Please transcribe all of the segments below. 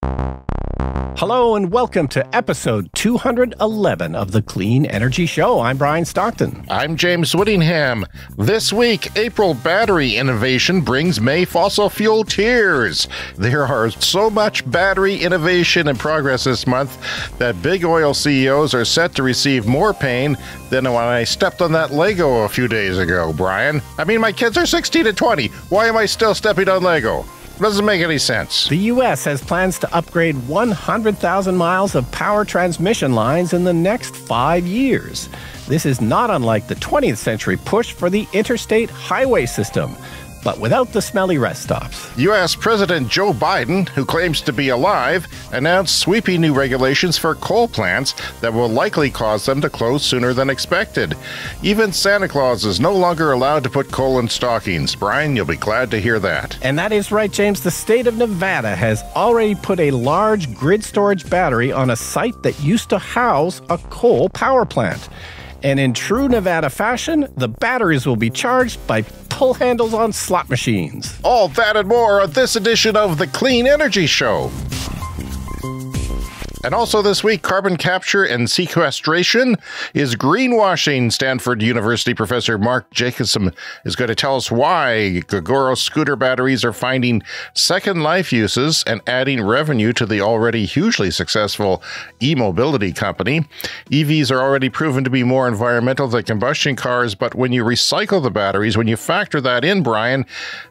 Hello and welcome to episode 211 of the Clean Energy Show. I'm Brian Stockton. I'm James Whittingham. This week, April battery innovation brings May fossil fuel tears. There are so much battery innovation and progress this month that big oil CEOs are set to receive more pain than when I stepped on that Lego a few days ago, Brian. I mean, my kids are 16 and 20. Why am I still stepping on Lego? Doesn't make any sense. The U.S. has plans to upgrade 100,000 miles of power transmission lines in the next 5 years. This is not unlike the 20th century push for the interstate highway system, but without the smelly rest stops. U.S. President Joe Biden, who claims to be alive, announced sweeping new regulations for coal plants that will likely cause them to close sooner than expected. Even Santa Claus is no longer allowed to put coal in stockings. Brian, you'll be glad to hear that. And that is right, James. The state of Nevada has already put a large grid storage battery on a site that used to house a coal power plant. And in true Nevada fashion, the batteries will be charged by pull handles on slot machines. All that and more on this edition of the Clean Energy Show. And also this week, carbon capture and sequestration is greenwashing. Stanford University professor Mark Jacobson is going to tell us why Gogoro scooter batteries are finding second life uses and adding revenue to the already hugely successful e-mobility company. EVs are already proven to be more environmental than combustion cars, but when you recycle the batteries, when you factor that in, Brian,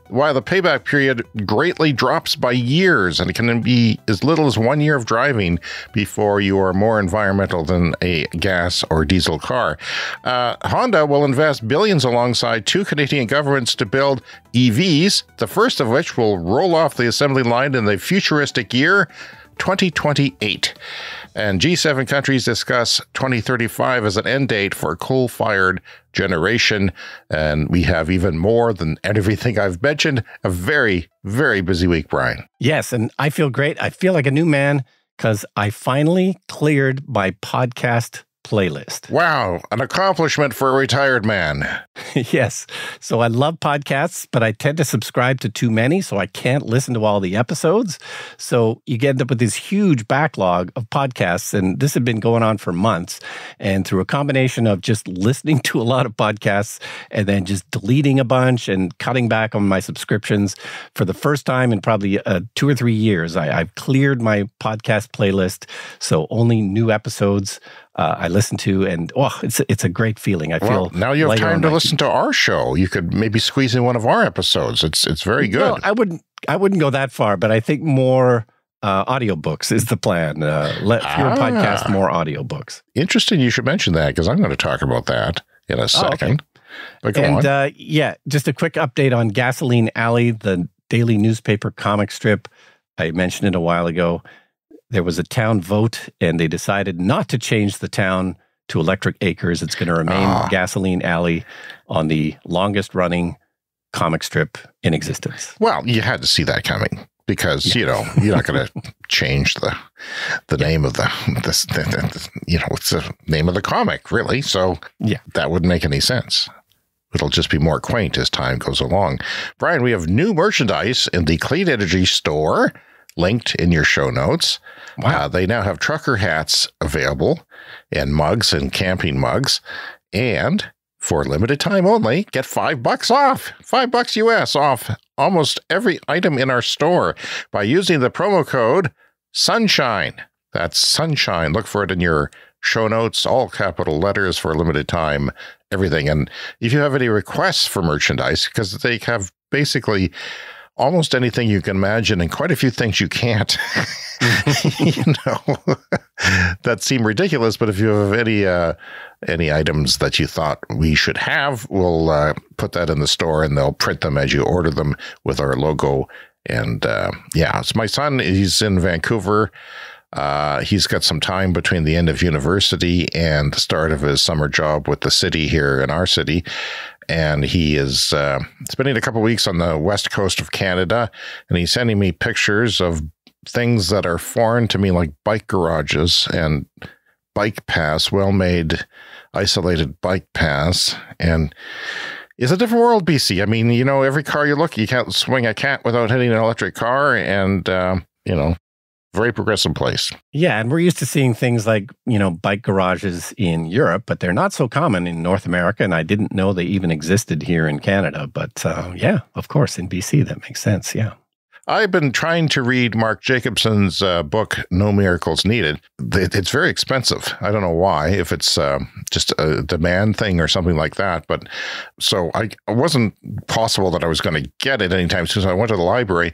while the payback period greatly drops by years, and it can be as little as 1 year of driving before you are more environmental than a gas or diesel car. Honda will invest billions alongside two Canadian governments to build EVs, the first of which will roll off the assembly line in the futuristic year 2028. And G7 countries discuss 2035 as an end date for coal-fired generation. And we have even more than everything I've mentioned. A very, very busy week, Brian. Yes, and I feel great. I feel like a new man because I finally cleared my podcast playlist. Wow, an accomplishment for a retired man. Yes. So I love podcasts, but I tend to subscribe to too many, so I can't listen to all the episodes. So you end up with this huge backlog of podcasts, and this had been going on for months. And through a combination of just listening to a lot of podcasts and then just deleting a bunch and cutting back on my subscriptions, for the first time in probably 2 or 3 years, I've cleared my podcast playlist. So only new episodes I listen to, and it's a great feeling. I feel now you have time to listen to our show. You could maybe squeeze in one of our episodes. It's very good. Well, I wouldn't go that far, but I think more audiobooks is the plan. Fewer podcasts, more audiobooks. Interesting. You should mention that because I'm going to talk about that in a second. But go on. Just a quick update on Gasoline Alley, the daily newspaper comic strip. I mentioned it a while ago. There was a town vote, and they decided not to change the town to Electric Acres. It's going to remain Gasoline Alley on the longest-running comic strip in existence. Well, you had to see that coming because, you're not going to change the name of it's the name of the comic, really. So that wouldn't make any sense. It'll just be more quaint as time goes along. Brian, we have new merchandise in the Clean Energy store, linked in your show notes. Wow. They now have trucker hats available and mugs and camping mugs. And for a limited time only, get $5 off, $5 US off almost every item in our store by using the promo code SUNSHINE. That's Sunshine. Look for it in your show notes, all capital letters for a limited time, everything. And if you have any requests for merchandise, because they have basically almost anything you can imagine and quite a few things you can't, that seem ridiculous. But if you have any items that you thought we should have, we'll put that in the store and they'll print them as you order them with our logo. And it's my son. He's in Vancouver. He's got some time between the end of university and the start of his summer job with the city here in our city. And he is spending a couple weeks on the west coast of Canada, and he's sending me pictures of things that are foreign to me, like bike garages and bike paths, well-made, isolated bike paths. And it's a different world, BC. I mean, every car you look, you can't swing a cat without hitting an electric car. And, Very progressive place. Yeah, and we're used to seeing things like, bike garages in Europe, but they're not so common in North America, and I didn't know they even existed here in Canada. But yeah, of course, in BC, that makes sense, yeah. I've been trying to read Mark Jacobson's book, No Miracles Needed. It's very expensive. I don't know why, if it's just a demand thing or something like that. But so it wasn't possible that I was going to get it anytime soon. So I went to the library.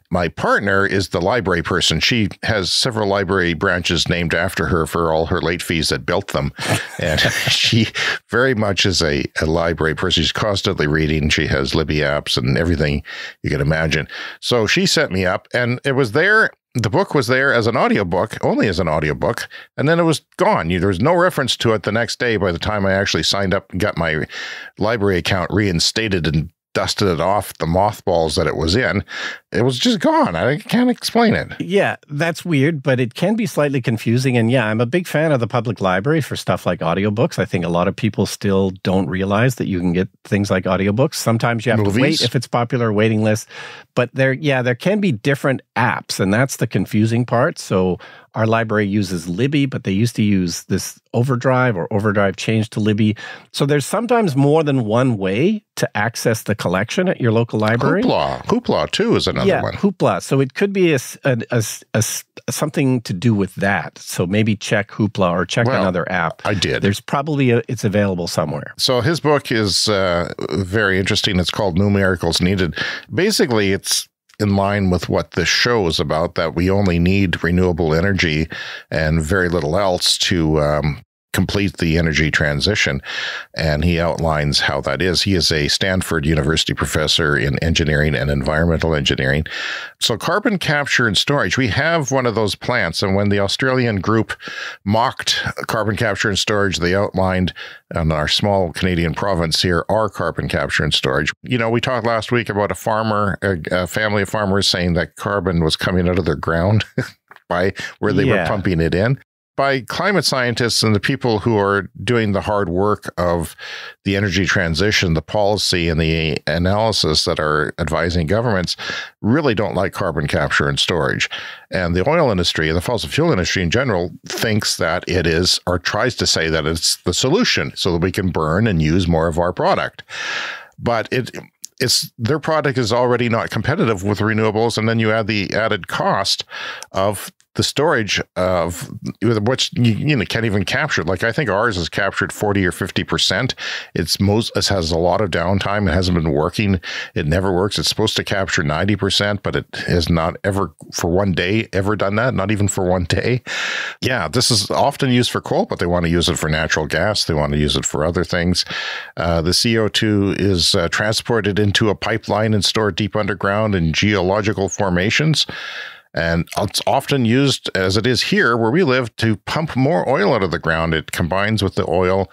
My partner is the library person. She has several library branches named after her for all her late fees that built them. And she very much is a library person. She's constantly reading. She has Libby apps and everything you can imagine. So she set me up, and it was there. The book was there as an audiobook, only as an audiobook, and then it was gone. There was no reference to it the next day by the time I actually signed up and got my library account reinstated and dusted it off the mothballs that it was in. It was just gone. I can't explain it. Yeah, that's weird, but it can be slightly confusing. And yeah, I'm a big fan of the public library for stuff like audiobooks. I think a lot of people still don't realize that you can get things like audiobooks. Sometimes you have to wait if it's popular waiting list. But there can be different apps, and that's the confusing part. So our library uses Libby, but they used to use this Overdrive, or Overdrive changed to Libby. So there's sometimes more than one way to access the collection at your local library. Hoopla too is another one. Hoopla. So it could be something to do with that. So maybe check Hoopla or check another app. I did. There's probably it's available somewhere. So his book is very interesting. It's called No Miracles Needed. Basically, it's in line with what this show is about, that we only need renewable energy and very little else to complete the energy transition. And he outlines how that is. He is a Stanford University professor in engineering and environmental engineering. So carbon capture and storage, we have one of those plants. And when the Australian group mocked carbon capture and storage, they outlined in our small Canadian province here, our carbon capture and storage. We talked last week about a family of farmers saying that carbon was coming out of their ground by where they were pumping it in. By climate scientists and the people who are doing the hard work of the energy transition, the policy and the analysis that are advising governments, really don't like carbon capture and storage. And the oil industry and the fossil fuel industry in general thinks that it is, or tries to say that it's the solution so that we can burn and use more of our product. But their product is already not competitive with renewables, and then you add the added cost of the storage of which you can't even capture. Like, I think ours is captured 40 or 50%. It has a lot of downtime. It hasn't been working. It never works. It's supposed to capture 90%, but it has not ever for one day ever done that. Not even for one day. Yeah, this is often used for coal, but they want to use it for natural gas. They want to use it for other things. The CO2 is transported into a pipeline and stored deep underground in geological formations. And it's often used, as it is here where we live, to pump more oil out of the ground. It combines with the oil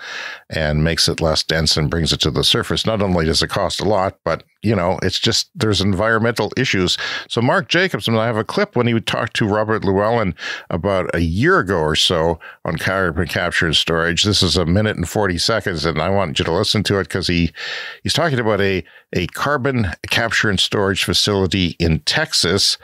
and makes it less dense and brings it to the surface. Not only does it cost a lot, but, it's just, there's environmental issues. So Mark Jacobson, I have a clip when he would talk to Robert Llewellyn about a year ago or so on carbon capture and storage. This is 1 minute and 40 seconds, and I want you to listen to it because he's talking about a carbon capture and storage facility in Texas.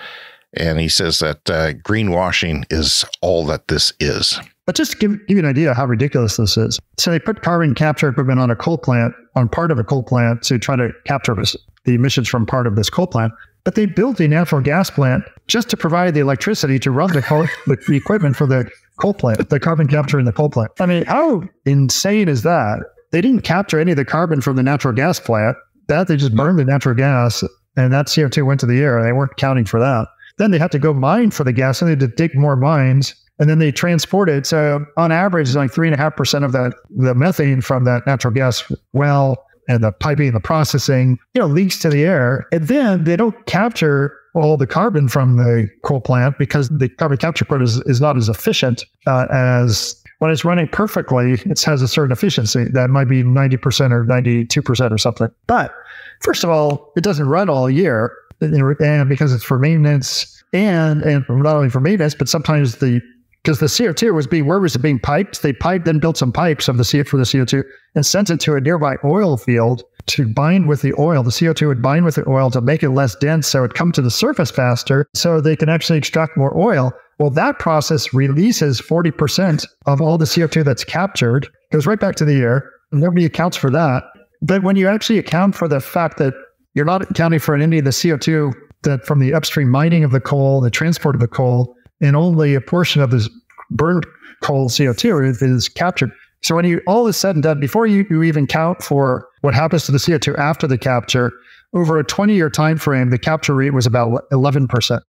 And he says that greenwashing is all that this is. But just to give you an idea of how ridiculous this is. So they put carbon capture equipment on part of a coal plant to try to capture the emissions from part of this coal plant. But they built a natural gas plant just to provide the electricity to run the equipment for the coal plant, the carbon capture in the coal plant. I mean, how insane is that? They didn't capture any of the carbon from the natural gas plant. They just burned the natural gas, and that CO2 went to the air. They weren't counting for that. Then they had to go mine for the gas, and they had to dig more mines, and then they transport it. So on average, it's like 3.5% of the methane from that natural gas well and the piping and the processing, leaks to the air. And then they don't capture all the carbon from the coal plant because the carbon capture equipment is not as efficient as when it's running perfectly. It has a certain efficiency that might be 90% or 92% or something. But first of all, it doesn't run all year. And because it's for maintenance and not only for maintenance, but sometimes because the CO2 where was it being piped? They then built some pipes for the CO2 and sent it to a nearby oil field to bind with the oil. The CO2 would bind with the oil to make it less dense so it come to the surface faster so they can actually extract more oil. Well, that process releases 40% of all the CO2 that's captured, goes right back to the air. Nobody accounts for that. But when you actually account for the fact that you're not accounting for any of the CO2 that from the upstream mining of the coal, the transport of the coal, and only a portion of this burned coal CO2 is captured. So when you all is said and done, before you even count for what happens to the CO2 after the capture, over a 20-year time frame, the capture rate was about 11%.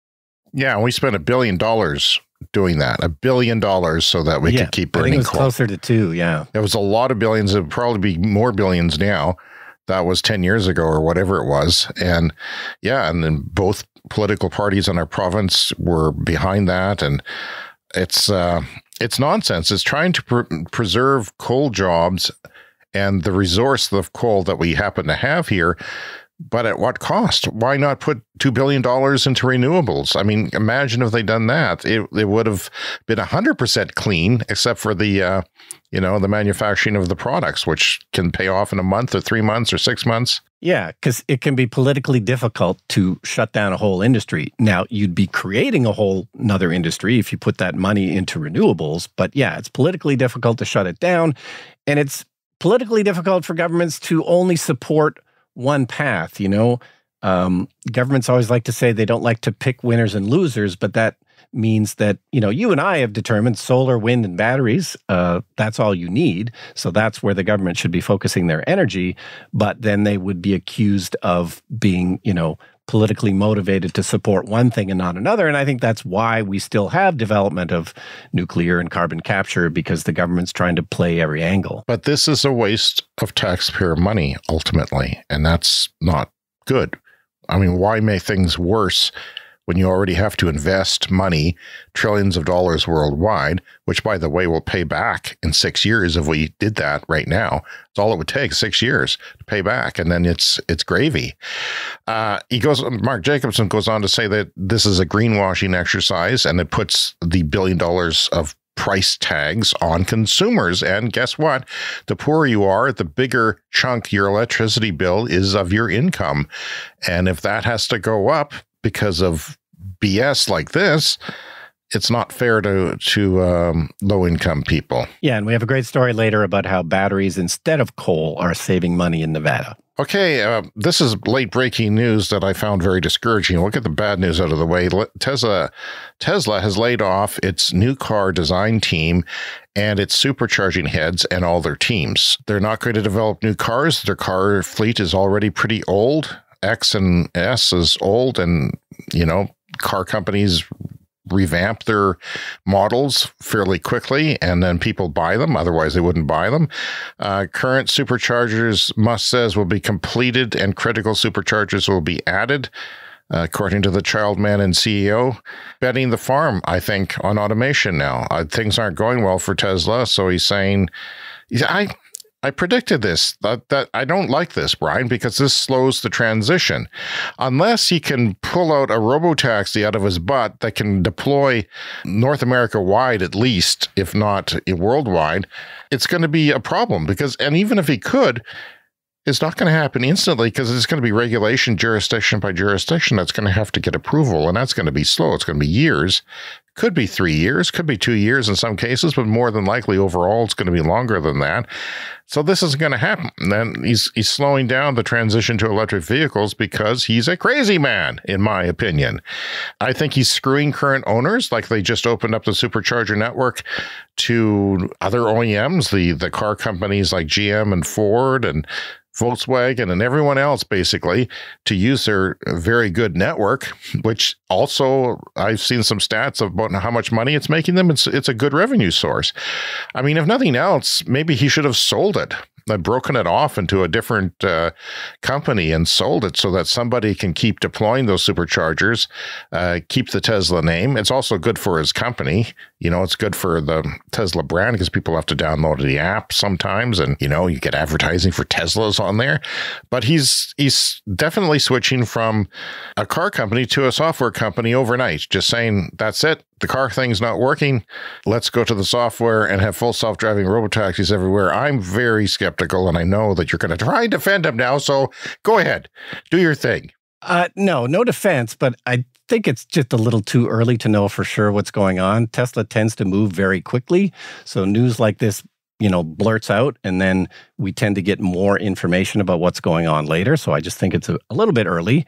Yeah, we spent $1 billion doing that, $1 billion so that we could keep burning I think it was coal. closer to 2, yeah. It was a lot of billions. It would probably be more billions now. That was 10 years ago or whatever it was. And yeah, and then both political parties in our province were behind that. And it's nonsense. It's trying to preserve coal jobs and the resource of coal that we happen to have here. But at what cost? Why not put $2 billion into renewables? I mean, imagine if they'd done that. It would have been 100% clean, except for the, the manufacturing of the products, which can pay off in a month or 3 months or 6 months. Yeah, because it can be politically difficult to shut down a whole industry. Now, you'd be creating a whole nother industry if you put that money into renewables. But yeah, it's politically difficult to shut it down. And it's politically difficult for governments to only support one path. Governments always like to say they don't like to pick winners and losers, but that means that, you and I have determined solar, wind, and batteries, that's all you need. So that's where the government should be focusing their energy. But then they would be accused of being, politically motivated to support one thing and not another. And I think that's why we still have development of nuclear and carbon capture, because the government's trying to play every angle. But this is a waste of taxpayer money, ultimately, and that's not good. I mean, why make things worse when you already have to invest money, trillions of dollars worldwide, which, by the way, will pay back in 6 years if we did that right now. It's all it would take, 6 years to pay back, and then it's gravy. Mark Jacobson goes on to say that this is a greenwashing exercise, and it puts the $1 billion of price tags on consumers. And guess what? The poorer you are, the bigger chunk your electricity bill is of your income. And if that has to go up because of BS like this, it's not fair to low-income people. Yeah, and we have a great story later about how batteries instead of coal are saving money in Nevada. Okay, this is late-breaking news that I found very discouraging. We'll get the bad news out of the way. Tesla has laid off its new car design team and its supercharging heads and all their teams. They're not going to develop new cars. Their car fleet is already pretty old. X and S is old, and, car companies revamp their models fairly quickly, and then people buy them. Otherwise, they wouldn't buy them. Current superchargers, Musk says, will be completed, and critical superchargers will be added, according to the child man and CEO. Betting the farm, I think, on automation now. Things aren't going well for Tesla, so he's saying, I predicted this, that I don't like this, Brian, because this slows the transition. Unless he can pull out a robotaxi out of his butt that can deploy North America wide, at least, if not worldwide, it's going to be a problem. And even if he could, it's not going to happen instantly, because it's going to be regulation jurisdiction by jurisdiction that's going to have to get approval, and that's going to be slow. It's going to be years. Could be 3 years, could be 2 years in some cases, but more than likely overall it's going to be longer than that. So this isn't going to happen. And then he's slowing down the transition to electric vehicles because he's a crazy man, in my opinion. I think he's screwing current owners, like they just opened up the Supercharger network to other OEMs, the car companies like GM and Ford and Volkswagen and everyone else, basically, to use their very good network, which also I've seen some stats about how much money it's making them. It's a good revenue source. I mean, if nothing else, maybe he should have sold it, broken it off into a different company and sold it so that somebody can keep deploying those superchargers, keep the Tesla name. It's also good for his company. It's good for the Tesla brand because people have to download the app sometimes, and, you get advertising for Teslas on there. But he's definitely switching from a car company to a software company overnight, just saying, that's it. The car thing's not working. Let's go to the software and have full self-driving robotaxis everywhere. I'm very skeptical, and I know that you're going to try and defend him now, so go ahead. Do your thing. No defense, but I think it's just a little too early to know for sure what's going on. Tesla tends to move very quickly. So news like this, blurts out, and then we tend to get more information about what's going on later. So I just think it's a little bit early.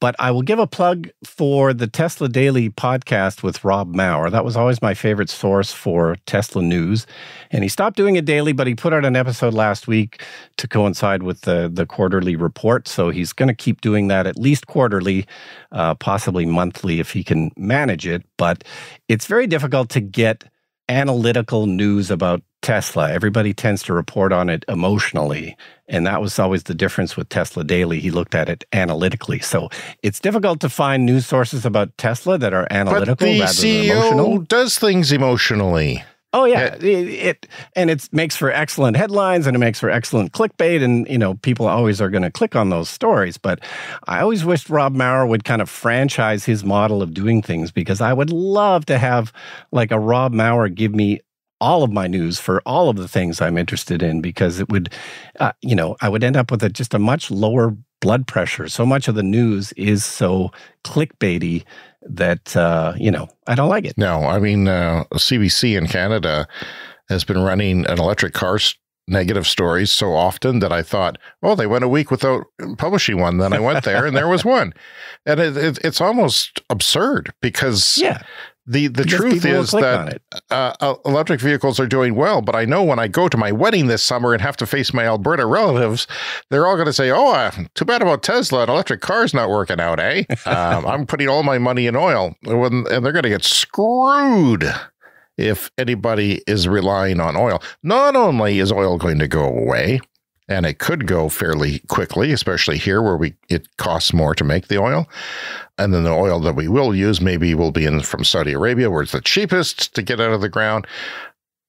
But I will give a plug for the Tesla Daily podcast with Rob Maurer. That was always my favorite source for Tesla news. And he stopped doing it daily, but he put out an episode last week to coincide with the quarterly report. So he's going to keep doing that at least quarterly, possibly monthly if he can manage it. But it's very difficult to get analytical news about Tesla. Everybody tends to report on it emotionally. And that was always the difference with Tesla Daily. He looked at it analytically. So it's difficult to find news sources about Tesla that are analytical rather than emotional. But the CEO does things emotionally. Oh, yeah. It makes for excellent headlines, and it makes for excellent clickbait. And, people always are going to click on those stories. But I always wished Rob Maurer would kind of franchise his model of doing things, because I would love to have like a Rob Maurer give me all of my news for all of the things I'm interested in, because it would, I would end up with just a much lower blood pressure. So much of the news is so clickbaity that, I don't like it. No, I mean, CBC in Canada has been running an electric car negative stories so often that I thought, oh, they went a week without publishing one. Then I went there and there was one. And it's almost absurd, because the truth is that electric vehicles are doing well. But I know when I go to my wedding this summer and have to face my Alberta relatives, they're all going to say, oh, too bad about Tesla. An electric car's not working out, eh? I'm putting all my money in oil. And they're going to get screwed if anybody is relying on oil. Not only is oil going to go away, and it could go fairly quickly, especially here where it costs more to make the oil. And then the oil that we will use maybe will be from Saudi Arabia, where it's the cheapest to get out of the ground.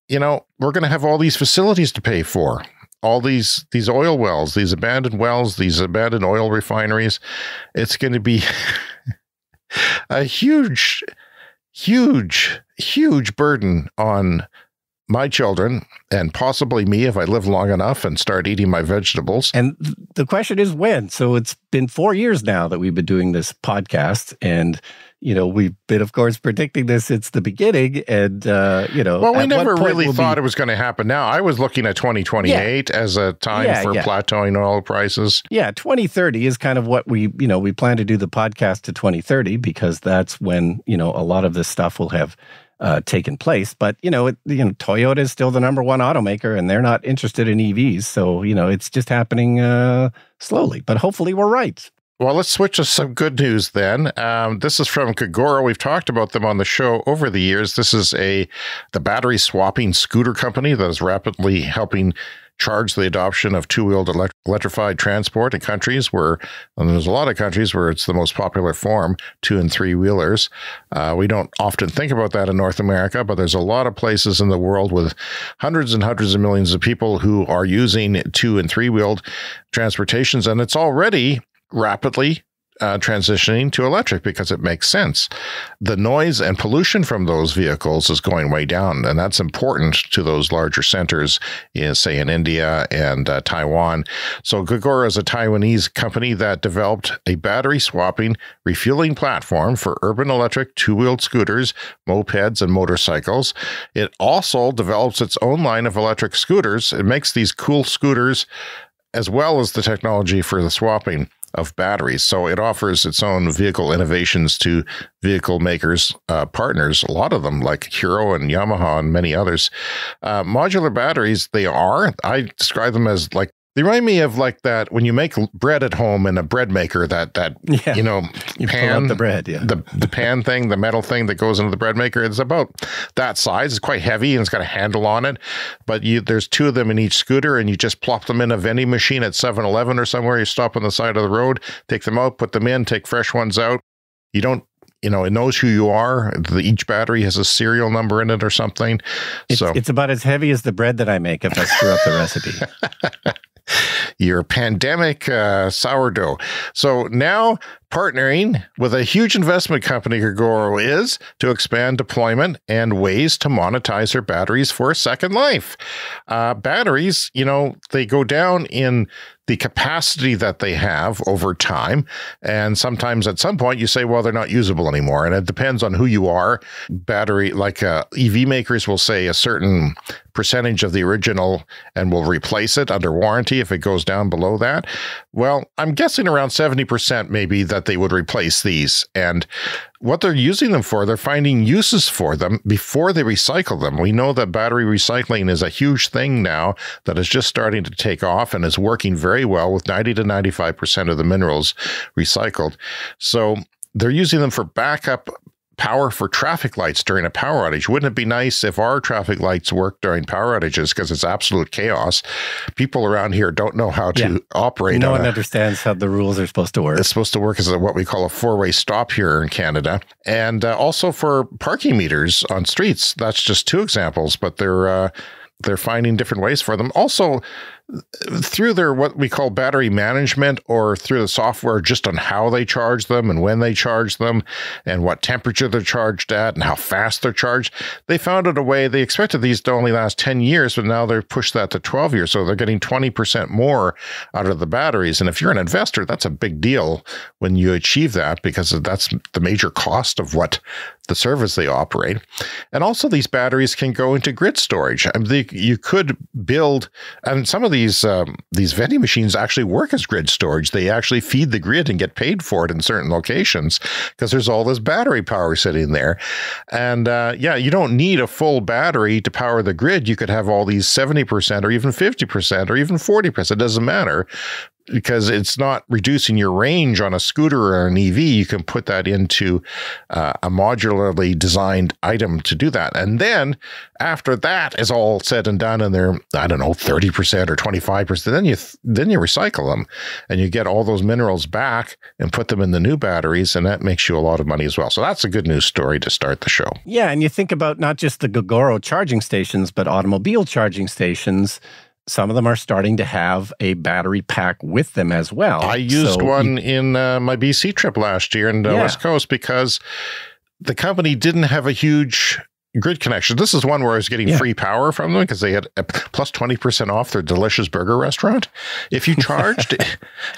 We're going to have all these facilities to pay for, all these oil wells, these abandoned wells, these abandoned oil refineries. It's going to be a huge burden on my children, and possibly me if I live long enough and start eating my vegetables. And the question is when. So it's been 4 years now that we've been doing this podcast, and we've been, of course, predicting this since the beginning. And well, we never really thought it was going to happen. Now I was looking at 2028 as a time for plateauing oil prices. Yeah, 2030 is kind of what we plan to do the podcast to 2030, because that's when a lot of this stuff will have taken place. But, Toyota is still the number one automaker, and they're not interested in EVs. So, it's just happening slowly, but hopefully we're right. Well, let's switch to some good news then. This is from Gogoro. We've talked about them on the show over the years. This is the battery swapping scooter company that is rapidly helping charge the adoption of two-wheeled electrified transport in countries where, and there's a lot of countries where it's the most popular form, 2- and 3-wheelers. We don't often think about that in North America, but there's a lot of places in the world with hundreds and hundreds of millions of people who are using 2- and 3-wheeled transportations, and it's already rapidly transitioning to electric because it makes sense. The noise and pollution from those vehicles is going way down, and that's important to those larger centers, say in India and Taiwan. So Gogoro is a Taiwanese company that developed a battery swapping refueling platform for urban electric two-wheeled scooters, mopeds, and motorcycles. It also develops its own line of electric scooters. It makes these cool scooters as well as the technology for the swapping of batteries. So it offers its own vehicle innovations to vehicle makers, partners, a lot of them like Hero and Yamaha and many others. Modular batteries, I describe them as they remind me of like that when you make bread at home in a bread maker, that you pan, pull out the bread, the pan thing, the metal thing that goes into the bread maker. It's about that size. It's quite heavy and it's got a handle on it, but there's 2 of them in each scooter, and you just plop them in a vending machine at 7-Eleven or somewhere. You stop on the side of the road, take them out, put them in, take fresh ones out. You don't, it knows who you are. Each battery has a serial number in it or something. It's about as heavy as the bread that I make if I screw up the recipe. Your pandemic sourdough. So now partnering with a huge investment company, Gogoro is, to expand deployment and ways to monetize their batteries for a second life. Batteries, they go down in the capacity that they have over time. And sometimes at some point you say, well, they're not usable anymore. And it depends on who you are. Battery, like EV makers will say a certain percentage of the original and will replace it under warranty if it goes down below that. Well, I'm guessing around 70% maybe that they would replace these. And what they're using them for, they're finding uses for them before they recycle them. We know that battery recycling is a huge thing now that is just starting to take off and is working very well with 90 to 95% of the minerals recycled. So they're using them for backup power for traffic lights during a power outage. Wouldn't it be nice if our traffic lights work during power outages, because it's absolute chaos? People around here don't know how to operate. No one understands how the rules are supposed to work. It's supposed to work as what we call a four-way stop here in Canada. And also for parking meters on streets. That's just two examples, but they're finding different ways for them. Also, through their what we call battery management, or through the software just on how they charge them and when they charge them and what temperature they're charged at and how fast they're charged, they found out a way. They expected these to only last 10 years, but now they've pushed that to 12 years. So they're getting 20% more out of the batteries. And if you're an investor, that's a big deal when you achieve that, because that's the major cost of what the service they operate. And also these batteries can go into grid storage. I mean, you could build, and some of these vending machines actually work as grid storage. They actually feed the grid and get paid for it in certain locations because there's all this battery power sitting there. And you don't need a full battery to power the grid. You could have all these 70% or even 50% or even 40%. It doesn't matter, because it's not reducing your range on a scooter or an EV. You can put that into a modularly designed item to do that. And then after that is all said and done, and they're, 30% or 25%, then you recycle them and you get all those minerals back and put them in the new batteries, and that makes you a lot of money as well. So that's a good news story to start the show. Yeah, and you think about not just the Gogoro charging stations, but automobile charging stations. Some of them are starting to have a battery pack with them as well. I used one in my BC trip last year in the West Coast, because the company didn't have a huge grid connection. This is one where I was getting free power from them because they had a plus 20% off their delicious burger restaurant. If you charged,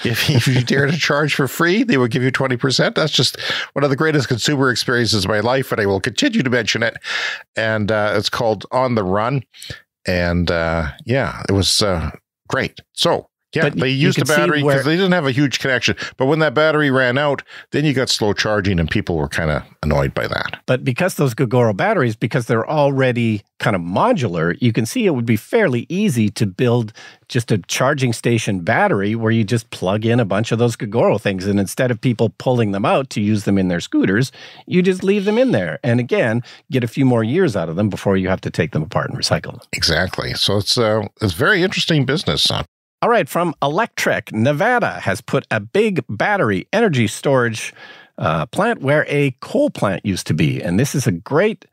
if you dare to charge for free, they would give you 20%. That's just one of the greatest consumer experiences of my life, and I will continue to mention it. And it's called On the Run. And it was great. So they used a battery because they didn't have a huge connection. But when that battery ran out, then you got slow charging, and people were kind of annoyed by that. But because those Gogoro batteries, because they're already kind of modular, you can see it would be fairly easy to build just a charging station battery where you just plug in a bunch of those Gogoro things. And instead of people pulling them out to use them in their scooters, you just leave them in there. And again, get a few more years out of them before you have to take them apart and recycle them. Exactly. So it's very interesting business. All right, from Electric, Nevada has put a big battery energy storage plant where a coal plant used to be. And this is a great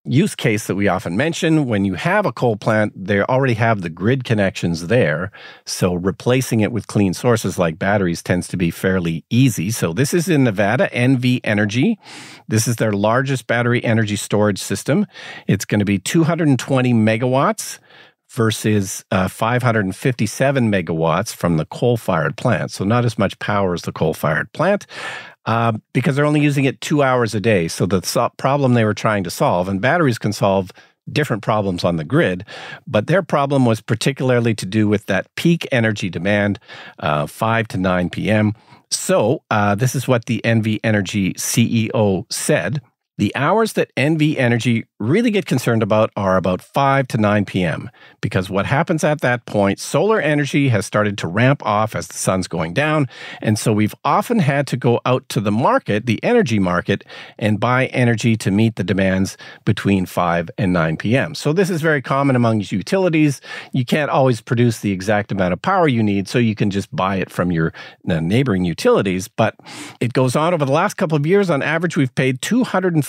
use case that we often mention. When you have a coal plant, they already have the grid connections there. So replacing it with clean sources like batteries tends to be fairly easy. So this is in Nevada, NV Energy. This is their largest battery energy storage system. It's going to be 220 megawatts. Versus 557 megawatts from the coal-fired plant. So not as much power as the coal-fired plant because they're only using it 2 hours a day. So the problem they were trying to solve, and batteries can solve different problems on the grid, but their problem was particularly to do with that peak energy demand, 5 to 9 p.m. So this is what the NV Energy CEO said. The hours that NV Energy really get concerned about are about 5 to 9 p.m. because what happens at that point, solar energy has started to ramp off as the sun's going down, and so we've often had to go out to the market, the energy market, and buy energy to meet the demands between 5 and 9 p.m. So this is very common among utilities. You can't always produce the exact amount of power you need, so you can just buy it from your neighboring utilities, but it goes on over the last couple of years. On average, we've paid $250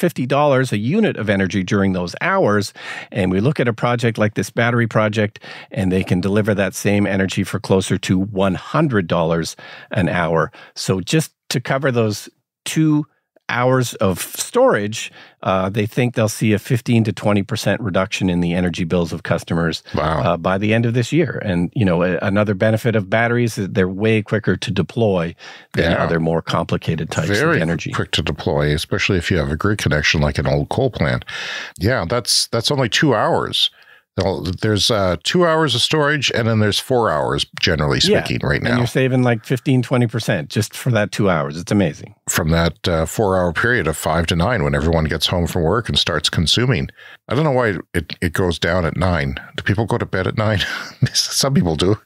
a unit of energy during those hours. And we look at a project like this battery project, and they can deliver that same energy for closer to $100 an hour. So just to cover those 2 hours of storage, they think they'll see a 15 to 20% reduction in the energy bills of customers by the end of this year. And, another benefit of batteries is they're way quicker to deploy than other more complicated types of energy. Very quick to deploy, especially if you have a grid connection like an old coal plant. Yeah, that's only 2 hours. There's 2 hours of storage, and then there's 4 hours, generally speaking, right now. And you're saving like 15, 20% just for that 2 hours. It's amazing. From that 4-hour period of 5 to 9 when everyone gets home from work and starts consuming. I don't know why it goes down at 9. Do people go to bed at 9? Some people do.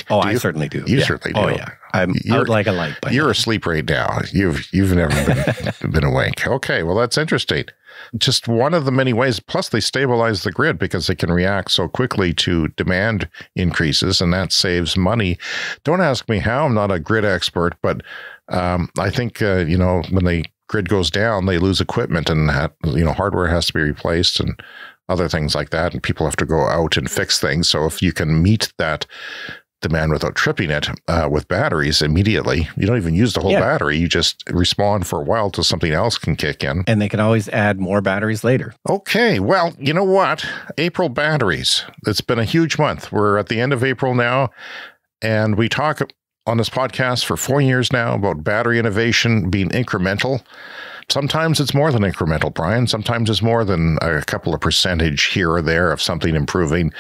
I certainly do. You certainly do. Oh, yeah. I'm out like a light. You're asleep right now. You've never been awake. Okay, well, that's interesting. Just one of the many ways. Plus, they stabilize the grid because they can react so quickly to demand increases, and that saves money. Don't ask me how. I'm not a grid expert, but I think, when the grid goes down, they lose equipment, and hardware has to be replaced and other things like that, and people have to go out and fix things. So if you can meet that demand without tripping it with batteries immediately. You don't even use the whole battery. You just respawn for a while till something else can kick in. And they can always add more batteries later. Okay. Well, you know what? April batteries. It's been a huge month. We're at the end of April now, and we talk on this podcast for 4 years now about battery innovation being incremental. Sometimes it's more than incremental, Brian. Sometimes it's more than a couple of percentage here or there of something improving.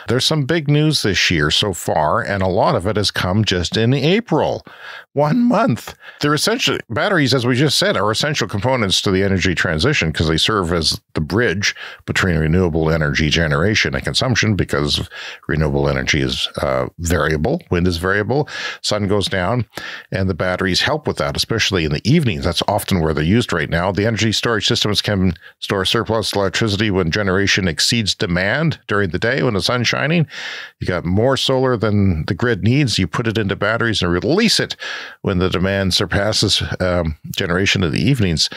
There's some big news this year so far, and a lot of it has come just in April. 1 month. They're essentially, batteries, as we just said, are essential components to the energy transition because they serve as the bridge between renewable energy generation and consumption, because renewable energy is variable. Wind is variable. Sun goes down, and the batteries help with that, especially in the evenings. That's often where they're used right now. The energy storage systems can store surplus electricity when generation exceeds demand during the day when the sun's shining. You got more solar than the grid needs. You put it into batteries and release it when the demand surpasses generation in the evenings.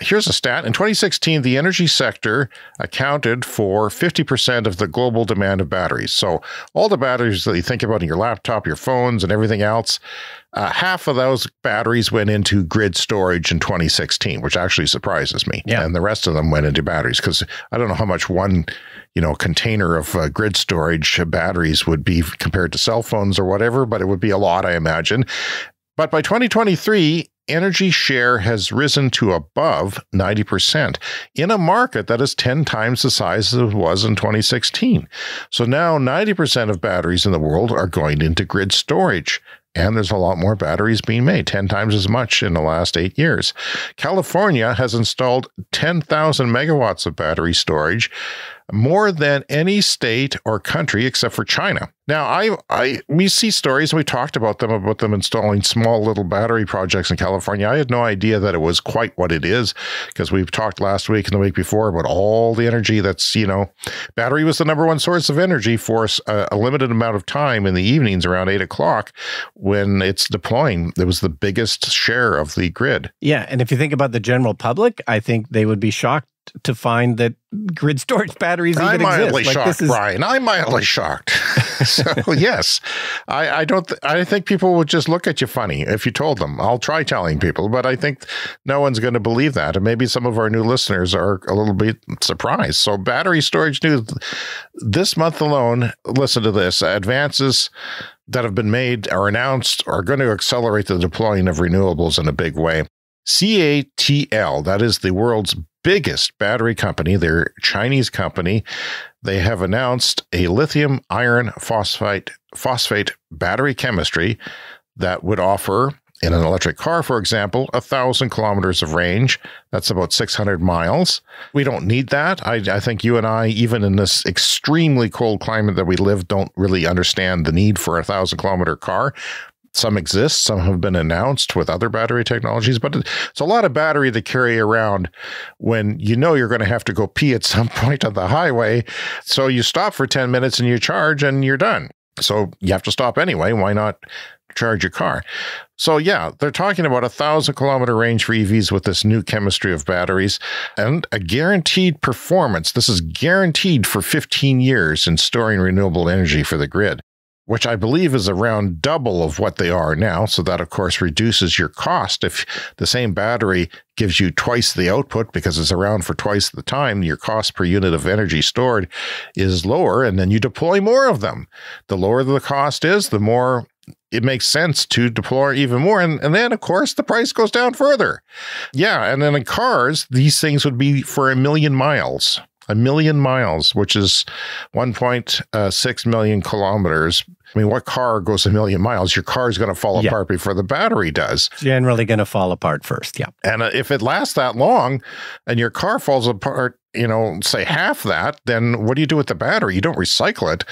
Here's a stat. In 2016, the energy sector accounted for 50% of the global demand of batteries. So all the batteries that you think about in your laptop, your phones, and everything else, half of those batteries went into grid storage in 2016, which actually surprises me. Yeah. And the rest of them went into batteries, because I don't know how much one container of grid storage batteries would be compared to cell phones or whatever, but it would be a lot, I imagine. But by 2023, energy share has risen to above 90% in a market that is 10 times the size as it was in 2016. So now 90% of batteries in the world are going into grid storage. And there's a lot more batteries being made, 10 times as much in the last 8 years. California has installed 10,000 megawatts of battery storage, more than any state or country except for China. Now, we see stories, and we talked about them installing small little battery projects in California. I had no idea that it was quite what it is, because we've talked last week and the week before about all the energy that's, battery was the number one source of energy for a limited amount of time in the evenings around 8 o'clock when it's deploying. It was the biggest share of the grid. Yeah. And if you think about the general public, I think they would be shocked to find that grid storage batteries even exist. I'm mildly shocked, Brian. I'm mildly shocked. So yes, I think people would just look at you funny if you told them. I'll try telling people, but I think no one's going to believe that. And maybe some of our new listeners are a little bit surprised. So battery storage news this month alone, listen to this, advances that have been made or announced are going to accelerate the deploying of renewables in a big way. CATL, that is the world's biggest battery company, they're a Chinese company. They have announced a lithium iron phosphate battery chemistry that would offer, in an electric car, for example, 1,000 kilometers of range. That's about 600 miles. We don't need that. I think you and I, even in this extremely cold climate that we live, don't really understand the need for a 1,000-kilometer car. Some exist, some have been announced with other battery technologies, but it's a lot of battery to carry around when you're going to have to go pee at some point on the highway. So you stop for 10 minutes and you charge and you're done. So you have to stop anyway. Why not charge your car? So yeah, they're talking about 1,000-kilometer range for EVs with this new chemistry of batteries and a guaranteed performance. This is guaranteed for 15 years in storing renewable energy for the grid. which I believe is around double of what they are now. So that, of course, reduces your cost. If the same battery gives you twice the output because it's around for twice the time, your cost per unit of energy stored is lower, and then you deploy more of them. The lower the cost is, the more it makes sense to deploy even more. And then, of course, the price goes down further. Yeah, and then in cars, these things would be for 1 million miles. 1 million miles, which is 1.6 million kilometers. I mean, what car goes 1 million miles? Your car is going to fall apart before the battery does. Generally going to fall apart first, yeah. And if it lasts that long and your car falls apart, say half that, then what do you do with the battery? You don't recycle it.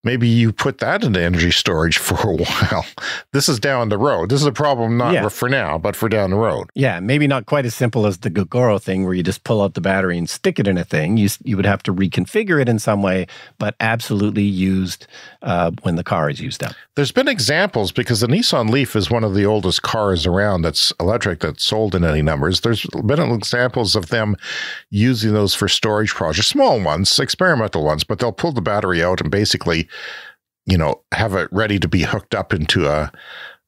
Maybe you put that into energy storage for a while. This is down the road. This is a problem not for now, but for down the road. Yeah, maybe not quite as simple as the Gogoro thing where you just pull out the battery and stick it in a thing. You would have to reconfigure it in some way, but absolutely used when the car is used up. There's been examples because the Nissan Leaf is one of the oldest cars around that's electric that's sold in any numbers. There's been examples of them using those for storage projects, small ones, experimental ones, but they'll pull the battery out and basically have it ready to be hooked up into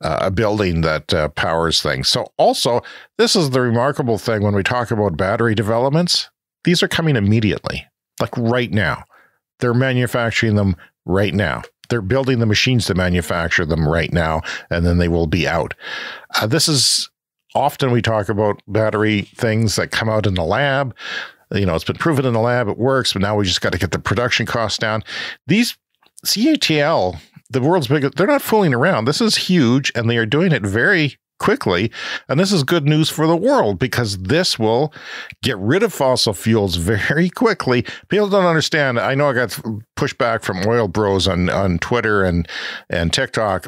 a building that powers things. So also, this is the remarkable thing when we talk about battery developments. These are coming immediately, like right now. They're manufacturing them right now. They're building the machines to manufacture them right now, and then they will be out. This is often we talk about battery things that come out in the lab. It's been proven in the lab, it works, but now we just got to get the production costs down. These CATL, the world's biggest, they're not fooling around. This is huge, and they are doing it very quickly. And this is good news for the world because this will get rid of fossil fuels very quickly. People don't understand. I know I got pushback from oil bros on Twitter and TikTok.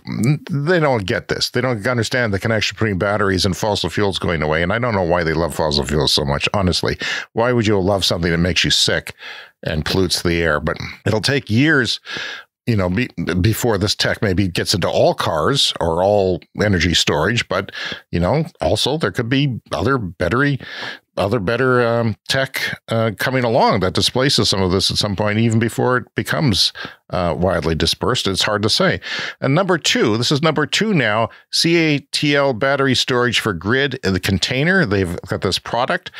They don't get this. They don't understand the connection between batteries and fossil fuels going away. And I don't know why they love fossil fuels so much, honestly. Why would you love something that makes you sick and pollutes the air? But it'll take years before this tech maybe gets into all cars or all energy storage, but, also there could be other better tech coming along that displaces some of this at some point, even before it becomes widely dispersed. It's hard to say. And this is number two now, CATL battery storage for grid in the container. They've got this product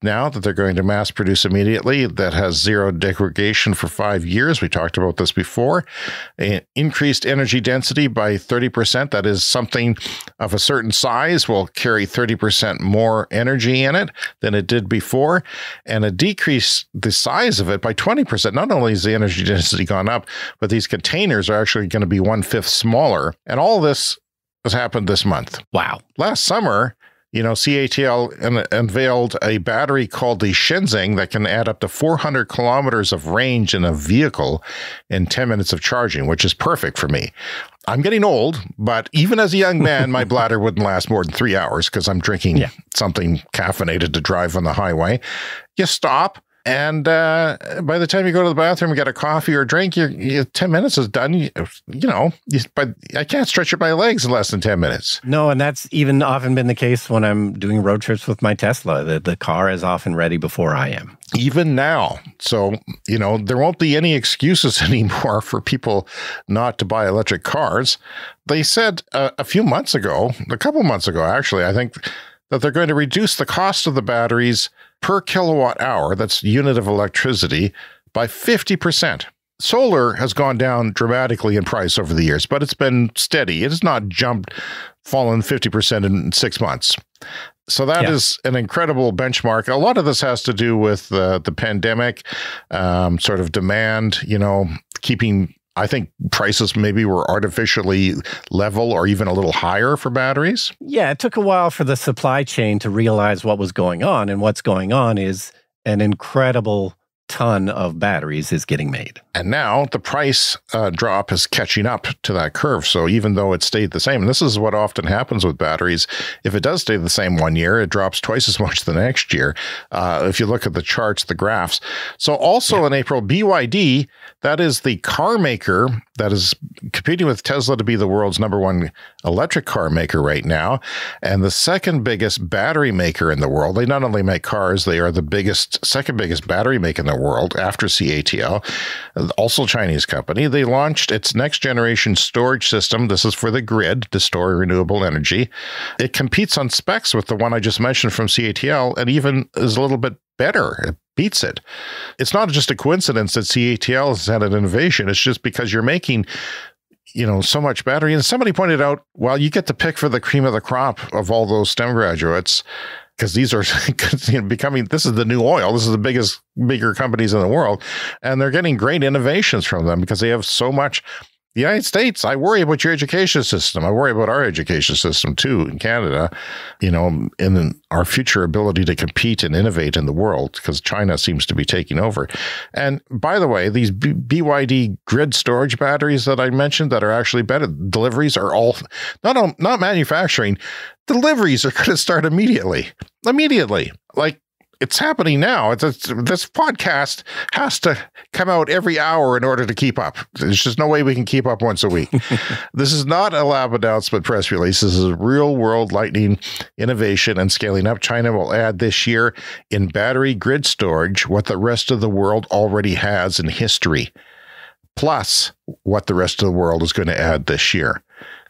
now that they're going to mass produce immediately that has zero degradation for 5 years. We talked about this before. Increased energy density by 30%. That is something of a certain size will carry 30% more energy in it than it did before, and a decrease the size of it by 20%. Not only is the energy density gone up, but these containers are actually going to be 1/5 smaller. And all this has happened this month. Wow. Last summer, CATL unveiled a battery called the Shenzeng that can add up to 400 kilometers of range in a vehicle in 10 minutes of charging, which is perfect for me. I'm getting old, but even as a young man, my bladder wouldn't last more than 3 hours because I'm drinking something caffeinated to drive on the highway. You stop. And by the time you go to the bathroom and get a coffee or a drink, 10 minutes is done. But I can't stretch my legs in less than 10 minutes. No, and that's even often been the case when I'm doing road trips with my Tesla. The car is often ready before I am. Even now. So, there won't be any excuses anymore for people not to buy electric cars. They said a couple months ago, actually, I think, that they're going to reduce the cost of the batteries per kilowatt hour, that's unit of electricity, by 50%. Solar has gone down dramatically in price over the years, but it's been steady. It has not fallen 50% in 6 months. So that is an incredible benchmark. A lot of this has to do with the pandemic, sort of demand, keeping, I think prices maybe were artificially level or even a little higher for batteries. Yeah, it took a while for the supply chain to realize what was going on. And what's going on is an incredible ton of batteries is getting made. And now the price drop is catching up to that curve. So even though it stayed the same, and this is what often happens with batteries, if it does stay the same 1 year, it drops twice as much the next year. If you look at the charts, the graphs. So also in April, BYD, that is the car maker that is competing with Tesla to be the world's #1 electric car maker right now, and the second biggest battery maker in the world. They not only make cars, they are the second biggest battery maker in the world after CATL, also a Chinese company. They launched its next generation storage system. This is for the grid to store renewable energy. It competes on specs with the one I just mentioned from CATL and even is a little bit better. It beats it. It's not just a coincidence that CATL has had an innovation. It's just because you're making so much battery. And somebody pointed out, well, you get to pick for the cream of the crop of all those STEM graduates, because these are becoming, this is the new oil. This is the bigger companies in the world. And they're getting great innovations from them because they have so much. The United States, I worry about your education system. I worry about our education system too in Canada, and our future ability to compete and innovate in the world, because China seems to be taking over. And by the way, these BYD grid storage batteries that I mentioned that are actually better, deliveries are all, not manufacturing, deliveries are going to start immediately. Like, it's happening now. This podcast has to come out every hour in order to keep up. There's just no way we can keep up once a week. This is not a lab announcement press release. This is real world lightning innovation and scaling up. China will add this year in battery grid storage what the rest of the world already has in history, plus what the rest of the world is going to add this year.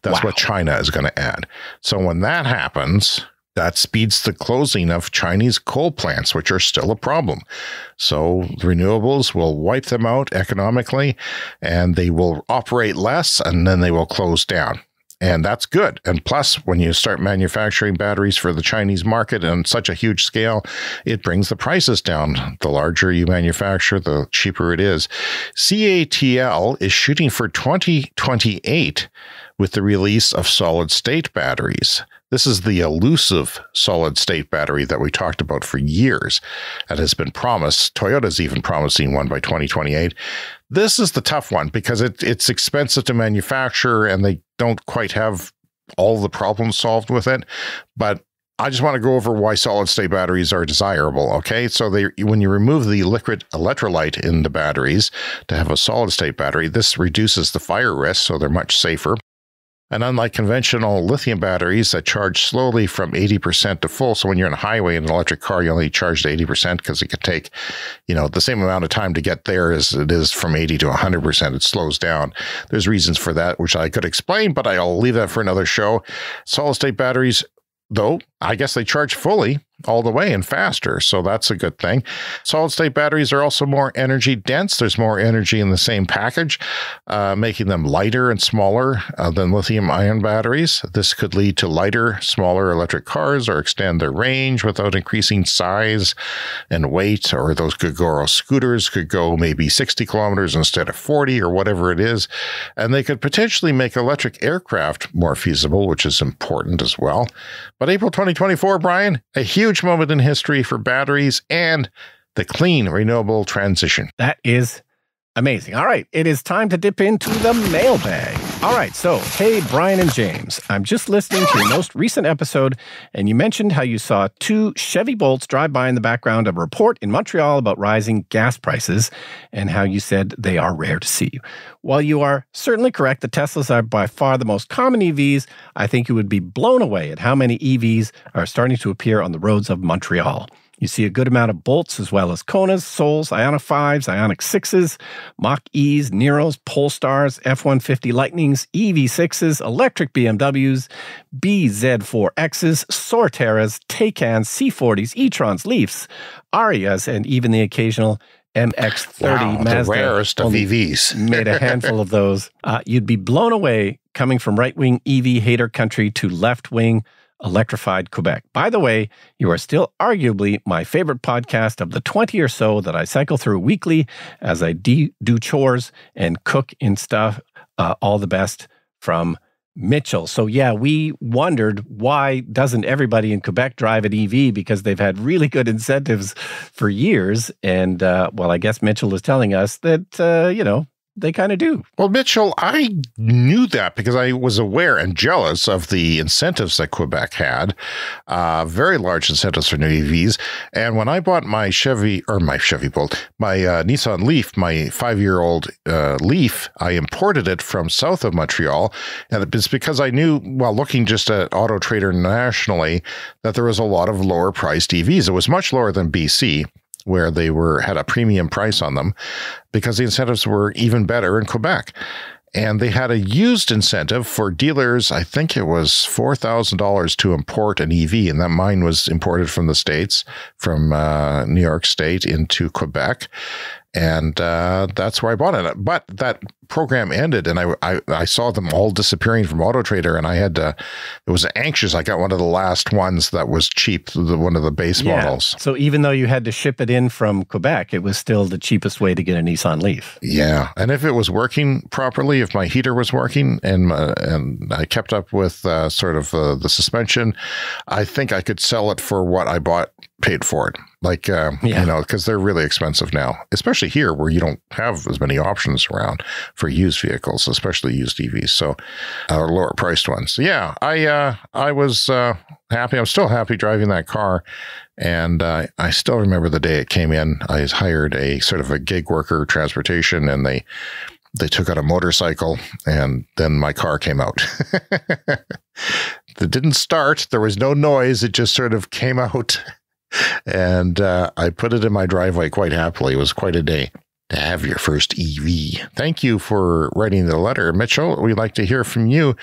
That's what China is going to add. So when that happens, that speeds the closing of Chinese coal plants, which are still a problem. So renewables will wipe them out economically, and they will operate less, and then they will close down. And that's good. And plus, when you start manufacturing batteries for the Chinese market on such a huge scale, it brings the prices down. The larger you manufacture, the cheaper it is. CATL is shooting for 2028 with the release of solid-state batteries. This is the elusive solid-state battery that we talked about for years and has been promised. Toyota's even promising one by 2028. This is the tough one because it's expensive to manufacture and they don't quite have all the problems solved with it. But I just want to go over why solid-state batteries are desirable, okay? So when you remove the liquid electrolyte in the batteries to have a solid-state battery, this reduces the fire risk, so they're much safer. And unlike conventional lithium batteries that charge slowly from 80% to full, so when you're on a highway in an electric car, you only charge to 80% because it could take, the same amount of time to get there as it is from 80 to 100%. It slows down. There's reasons for that, which I could explain, but I'll leave that for another show. Solid-state batteries, though, I guess they charge fully all the way and faster, so that's a good thing. Solid-state batteries are also more energy dense. There's more energy in the same package, making them lighter and smaller than lithium-ion batteries. This could lead to lighter, smaller electric cars or extend their range without increasing size and weight, or those Gogoro scooters could go maybe 60 kilometers instead of 40 or whatever it is. And they could potentially make electric aircraft more feasible, which is important as well. But April 2024, Brian, a huge moment in history for batteries and the clean renewable transition. That is amazing. All right, it is time to dip into the mailbag. All right, so, hey, Brian and James, I'm just listening to your most recent episode, and you mentioned how you saw 2 Chevy Bolts drive by in the background of a report in Montreal about rising gas prices, and how you said they are rare to see. While you are certainly correct that Teslas are by far the most common EVs, I think you would be blown away at how many EVs are starting to appear on the roads of Montreal. You see a good amount of Bolts as well as Konas, Souls, Ioniq 5s, Ioniq 6s, Mach-E's, Neros, Polestars, F-150 Lightnings, EV6s, electric BMWs, BZ4Xs, Sorteras, Taycans, C40s, e-trons, Leafs, Arias, and even the occasional MX-30 Mazda. The rarest of EVs. Made a handful of those. You'd be blown away coming from right-wing EV hater country to left-wing electrified Quebec. By the way, you are still arguably my favorite podcast of the 20 or so that I cycle through weekly as I do chores and cook and stuff. All the best from Mitchell. So yeah, we wondered why doesn't everybody in Quebec drive an EV, because they've had really good incentives for years. And well, I guess Mitchell is telling us that, they kind of do. Well, Mitchell, I knew that because I was aware and jealous of the incentives that Quebec had, very large incentives for new EVs. And when I bought my Nissan Leaf, my 5-year-old Leaf, I imported it from south of Montreal. And it's because I knew, while looking just at Auto Trader nationally, that there was a lot of lower priced EVs. It was much lower than BC. where they had a premium price on them because the incentives were even better in Quebec. And they had a used incentive for dealers. I think it was $4,000 to import an EV. And that mine was imported from the States, from New York State into Quebec. And that's where I bought it. But that program ended, and I saw them all disappearing from Auto Trader, and it was anxious. I got one of the last ones that was cheap, one of the base models. So even though you had to ship it in from Quebec, it was still the cheapest way to get a Nissan Leaf. Yeah, and if it was working properly, if my heater was working, and I kept up with sort of the suspension, I think I could sell it for what I paid for it. Like, because they're really expensive now, especially here where you don't have as many options around for used vehicles, especially used EVs, so lower priced ones. So yeah, I was happy. I'm still happy driving that car. And I still remember the day it came in. I hired a sort of a gig worker transportation, and they took out a motorcycle, and then my car came out. It didn't start. There was no noise. It just sort of came out. And I put it in my driveway quite happily. It was quite a day to have your first EV. Thank you for writing the letter, Mitchell. We'd like to hear from you.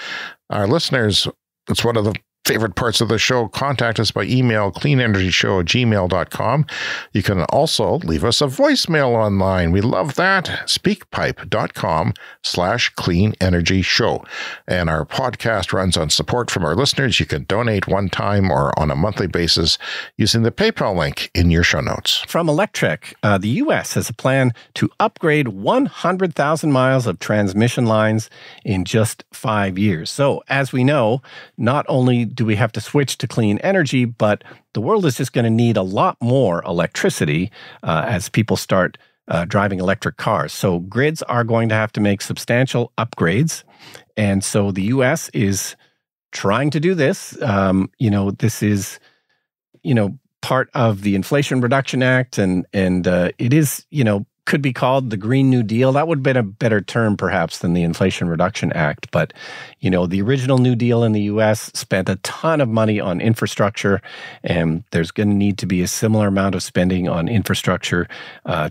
Our listeners, it's one of the favorite parts of the show. Contact us by email, cleanenergyshow@gmail.com. You can also leave us a voicemail online. We love that. Speakpipe.com/cleanenergyshow. And our podcast runs on support from our listeners. You can donate one time or on a monthly basis using the PayPal link in your show notes. From Electrek, the U.S. has a plan to upgrade 100,000 miles of transmission lines in just 5 years. So, as we know, not only do we have to switch to clean energy, but the world is just going to need a lot more electricity as people start driving electric cars. So grids are going to have to make substantial upgrades. And so the U.S. is trying to do this. This is, part of the Inflation Reduction Act, and it is, could be called the Green New Deal. That would have been a better term, perhaps, than the Inflation Reduction Act. But, the original New Deal in the U.S. spent a ton of money on infrastructure, and there's going to need to be a similar amount of spending on infrastructure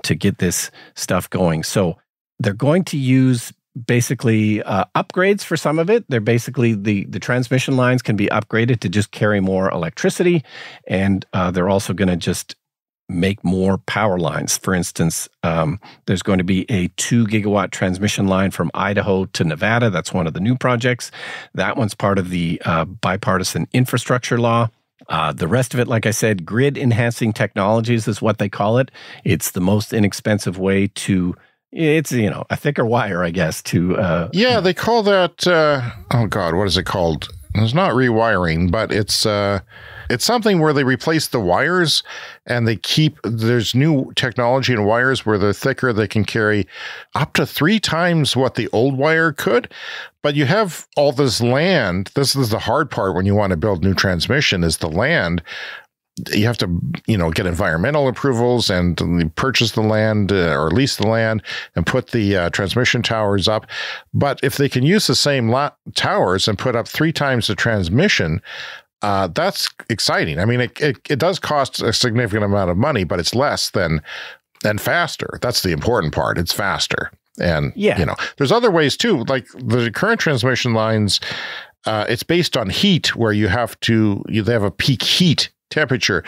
to get this stuff going. So they're going to use basically upgrades for some of it. They're basically the transmission lines can be upgraded to just carry more electricity, and they're also going to just make more power lines. For instance, there's going to be a 2 gigawatt transmission line from Idaho to Nevada. That's one of the new projects. That one's part of the bipartisan infrastructure law. The rest of it, like I said, grid enhancing technologies is what they call it. It's the most inexpensive way to, it's, a thicker wire, I guess, to... they call that, what is it called? It's not rewiring, but it's something where they replace the wires, and there's new technology in wires where they're thicker. They can carry up to 3 times what the old wire could. But you have all this land. This is the hard part when you want to build new transmission, is the land. You have to, get environmental approvals and purchase the land or lease the land and put the transmission towers up. But if they can use the same towers and put up 3 times the transmission, that's exciting. I mean, it does cost a significant amount of money, but it's less than faster. That's the important part. It's faster. And, there's other ways too, like the current transmission lines, it's based on heat where they have a peak heat temperature.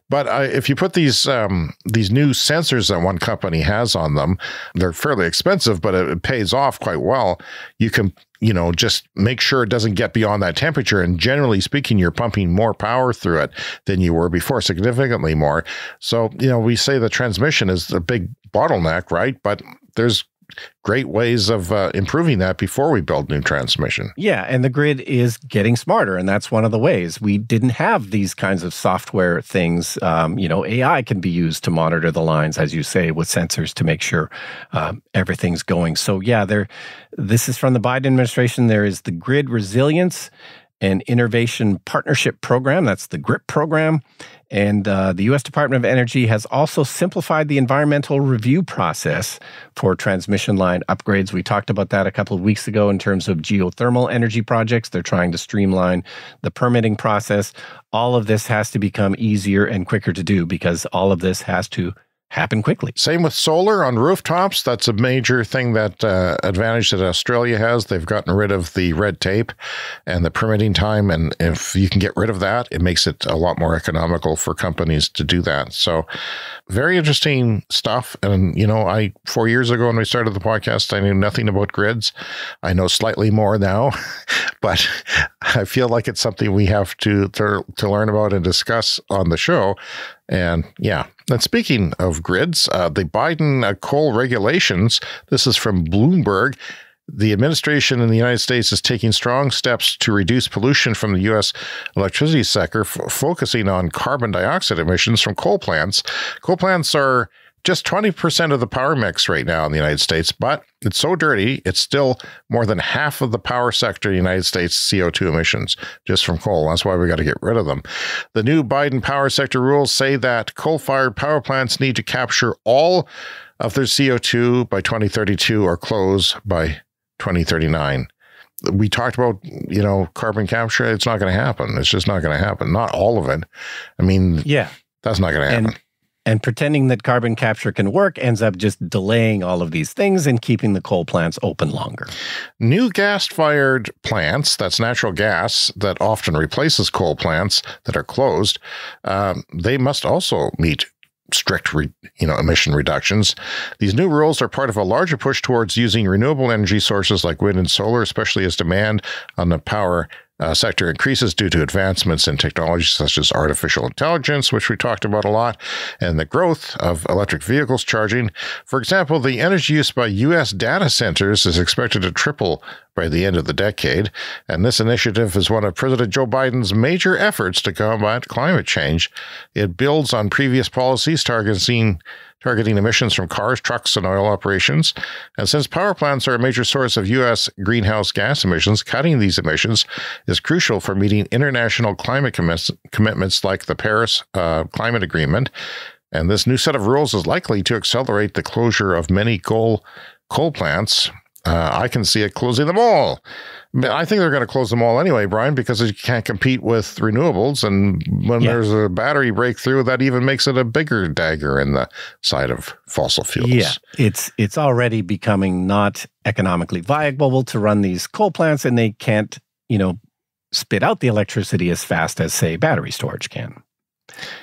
But if you put these new sensors that one company has on them, they're fairly expensive, but it pays off quite well. You can, just make sure it doesn't get beyond that temperature. And generally speaking, you're pumping more power through it than you were before, significantly more. So, we say the transmission is a big bottleneck, right? But there's great ways of improving that before we build new transmission. Yeah, and the grid is getting smarter, and that's one of the ways. We didn't have these kinds of software things. AI can be used to monitor the lines, as you say, with sensors to make sure everything's going. So yeah, this is from the Biden administration. There is the Grid Resilience and Innovation Partnership Program. That's the GRIP program. And the U.S. Department of Energy has also simplified the environmental review process for transmission line upgrades. We talked about that a couple of weeks ago in terms of geothermal energy projects. They're trying to streamline the permitting process. All of this has to become easier and quicker to do because all of this has to happen quickly. Same with solar on rooftops. That's a major thing advantage that Australia has. They've gotten rid of the red tape and the permitting time. And if you can get rid of that, it makes it a lot more economical for companies to do that. So very interesting stuff. And, 4 years ago when we started the podcast, I knew nothing about grids. I know slightly more now, but I feel like it's something we have to learn about and discuss on the show. And and speaking of grids, the Biden coal regulations, this is from Bloomberg. The administration in the United States is taking strong steps to reduce pollution from the U.S. electricity sector, focusing on carbon dioxide emissions from coal plants. Coal plants are just 20% of the power mix right now in the United States, but it's so dirty, it's still more than half of the power sector in the United States CO2 emissions just from coal. That's why we got to get rid of them. The new Biden power sector rules say that coal-fired power plants need to capture all of their CO2 by 2032 or close by 2039. We talked about, carbon capture. It's not going to happen. It's just not going to happen. Not all of it. I mean, that's not going to happen. And pretending that carbon capture can work ends up just delaying all of these things and keeping the coal plants open longer. New gas-fired plants, that's natural gas that often replaces coal plants that are closed, they must also meet strict emission reductions. These new rules are part of a larger push towards using renewable energy sources like wind and solar, especially as demand on the power sector increases due to advancements in technology such as artificial intelligence, which we talked about a lot, and the growth of electric vehicles charging. For example, the energy use by U.S. data centers is expected to triple by the end of the decade, and this initiative is one of President Joe Biden's major efforts to combat climate change. It builds on previous policies targeting emissions from cars, trucks, and oil operations. And since power plants are a major source of U.S. greenhouse gas emissions, cutting these emissions is crucial for meeting international climate commitments like the Paris Climate Agreement. And this new set of rules is likely to accelerate the closure of many coal plants. I can see it closing them all. I think they're going to close them all anyway, Brian, because you can't compete with renewables. And when there's a battery breakthrough, that even makes it a bigger dagger in the side of fossil fuels. Yeah, it's already becoming not economically viable to run these coal plants, and they can't, spit out the electricity as fast as, say, battery storage can.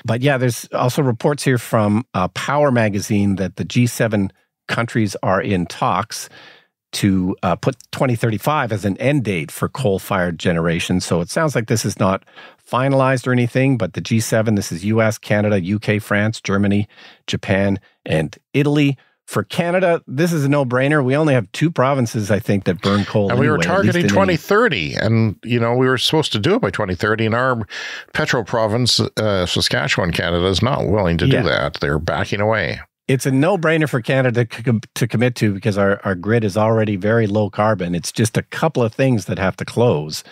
But there's also reports here from Power Magazine that the G7 countries are in talks to put 2035 as an end date for coal-fired generation. So it sounds like this is not finalized or anything, but the G7, this is US, Canada, UK, France, Germany, Japan, and Italy. For Canada, this is a no-brainer. We only have 2 provinces, I think, that burn coal. And we were targeting 2030, and, we were supposed to do it by 2030, and our Petro province, Saskatchewan, Canada, is not willing to do that. They're backing away. It's a no-brainer for Canada to commit to because our grid is already very low carbon. It's just a couple of things that have to close.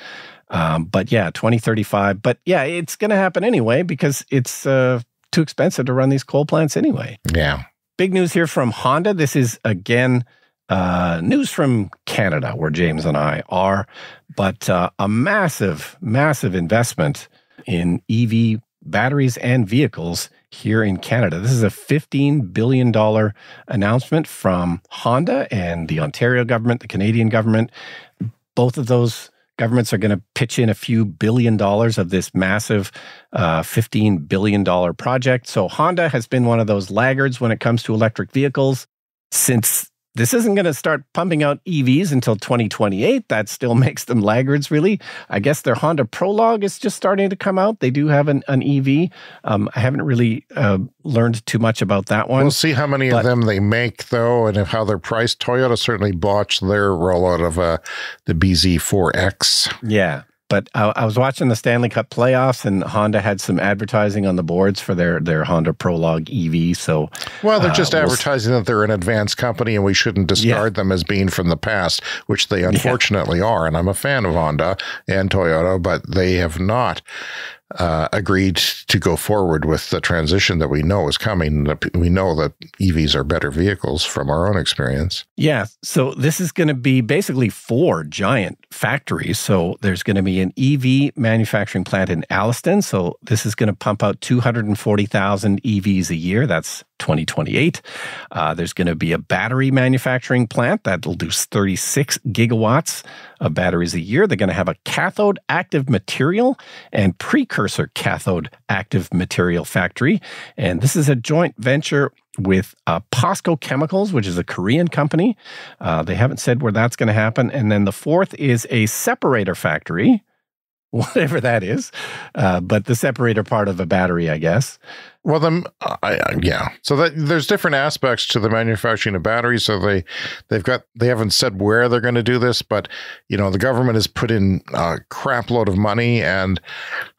But 2035. But it's going to happen anyway because it's too expensive to run these coal plants anyway. Yeah. Big news here from Honda. This is, again, news from Canada, where James and I are, but a massive, massive investment in EV batteries and vehicles here in Canada. This is a $15 billion announcement from Honda and the Ontario government, the Canadian government. Both of those governments are going to pitch in a few $1 billion of this massive $15 billion project. So Honda has been one of those laggards when it comes to electric vehicles. Since this isn't going to start pumping out EVs until 2028, that still makes them laggards, really. I guess their Honda Prologue is just starting to come out. They do have an EV. I haven't really learned too much about that one. We'll see how many of them they make, though, and how they're priced. Toyota certainly botched their rollout of the BZ4X. Yeah. But I was watching the Stanley Cup playoffs, and Honda had some advertising on the boards for their Honda Prologue EV. So, well, they're just advertising that they're an advanced company, and we shouldn't discard them as being from the past, which they unfortunately are. And I'm a fan of Honda and Toyota, but they have not agreed to go forward with the transition that we know is coming. We know that EVs are better vehicles from our own experience. Yeah. So this is going to be basically 4 giant factories. So there's going to be an EV manufacturing plant in Alliston. So this is going to pump out 240,000 EVs a year. That's 2028. There's going to be a battery manufacturing plant that'll do 36 gigawatts of batteries a year. They're going to have a cathode active material and precursor cathode active material factory. And this is a joint venture with POSCO Chemicals, which is a Korean company. They haven't said where that's going to happen. And then the fourth is a separator factory, whatever that is, but the separator part of a battery, I guess. Well, then, yeah. So there's different aspects to the manufacturing of batteries. So they haven't said where they're going to do this, but the government has put in a crap load of money, and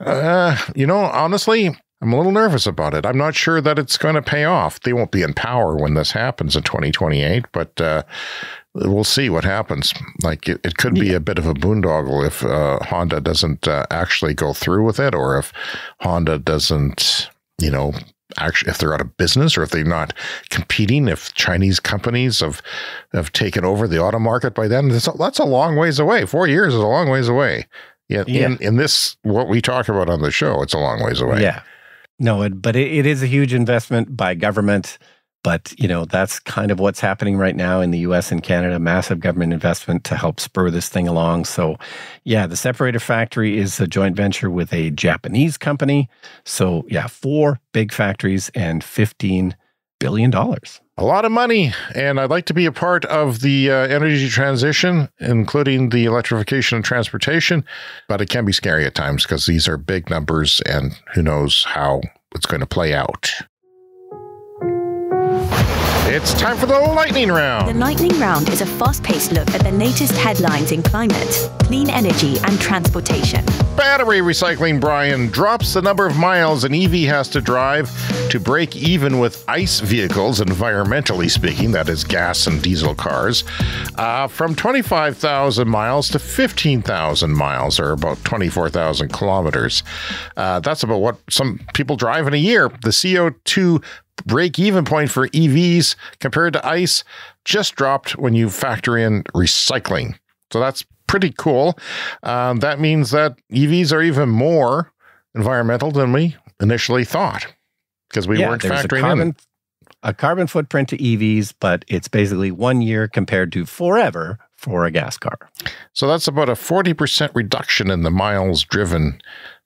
honestly, I'm a little nervous about it. I'm not sure that it's going to pay off. They won't be in power when this happens in 2028, but we'll see what happens. Like it could be a bit of a boondoggle if Honda doesn't actually go through with it, or if Honda doesn't, actually, if they're out of business, or if they're not competing, if Chinese companies have taken over the auto market by then. That's a long ways away. 4 years is a long ways away. In this, what we talk about on the show, it's a long ways away. Yeah. No, but it is a huge investment by government. But, that's kind of what's happening right now in the U.S. and Canada, massive government investment to help spur this thing along. So, yeah, the separator factory is a joint venture with a Japanese company. So, yeah, 4 big factories and $15 billion. A lot of money. And I'd like to be a part of the energy transition, including the electrification of transportation. But it can be scary at times because these are big numbers and who knows how it's going to play out. It's time for the lightning round. The lightning round is a fast-paced look at the latest headlines in climate, clean energy, and transportation. Battery recycling, Brian, drops the number of miles an EV has to drive to break even with ICE vehicles, environmentally speaking, that is gas and diesel cars, from 25,000 miles to 15,000 miles, or about 24,000 kilometers. That's about what some people drive in a year. The CO2 break-even point for EVs compared to ICE just dropped when you factor in recycling. So that's pretty cool. That means that EVs are even more environmental than we initially thought, because we weren't factoring in a carbon footprint to EVs, but it's basically 1 year compared to forever for a gas car. So that's about a 40% reduction in the miles driven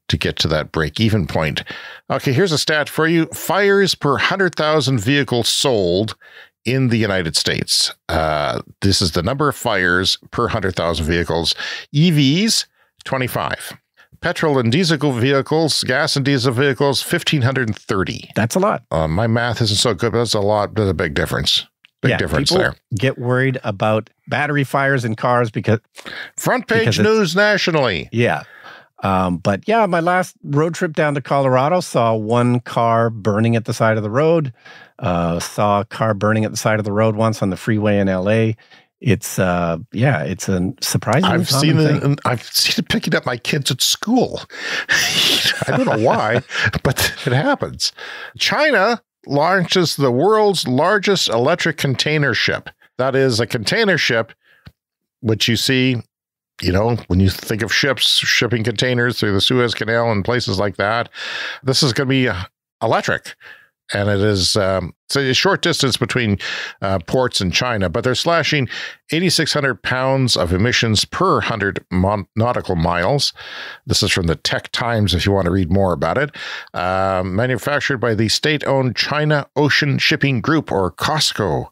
to get to that break-even point. Okay, here's a stat for you. Fires per 100,000 vehicles sold in the United States. This is the number of fires per 100,000 vehicles. EVs, 25. Petrol and diesel vehicles, gas and diesel vehicles, 1,530. That's a lot. My math isn't so good, but that's a lot. There's a big difference. Big difference there. Get worried about battery fires in cars because... Front page news nationally. Yeah. But yeah, my last road trip down to Colorado saw one car burning at the side of the road. Saw a car burning at the side of the road once on the freeway in LA. It's it's a surprisingly common thing. I've seen it picking up my kids at school. I don't know why, but it happens. China launches the world's largest electric container ship. That is a container ship, which you see, when you think of ships shipping containers through the Suez Canal and places like that, this is going to be electric. And it is it's a short distance between ports in China, but they're slashing 8,600 pounds of emissions per 100 nautical miles. This is from the Tech Times if you want to read more about it. Manufactured by the state-owned China Ocean Shipping Group, or COSCO.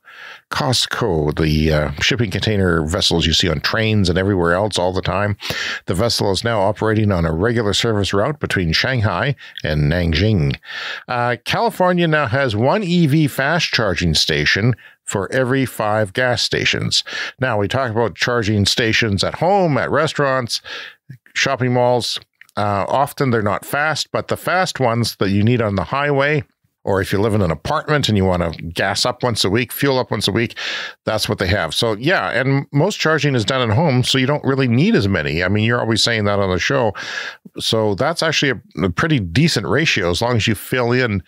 COSCO, the shipping container vessels you see on trains and everywhere else all the time. The vessel is now operating on a regular service route between Shanghai and Nanjing. California now has one EV fast charging station for every 5 gas stations. Now, we talk about charging stations at home, at restaurants, shopping malls. Often they're not fast, but the fast ones that you need on the highway, or if you live in an apartment and you want to gas up once a week, fuel up once a week, that's what they have. So yeah, and most charging is done at home, so you don't really need as many. I mean, you're always saying that on the show. So that's actually a pretty decent ratio as long as you fill in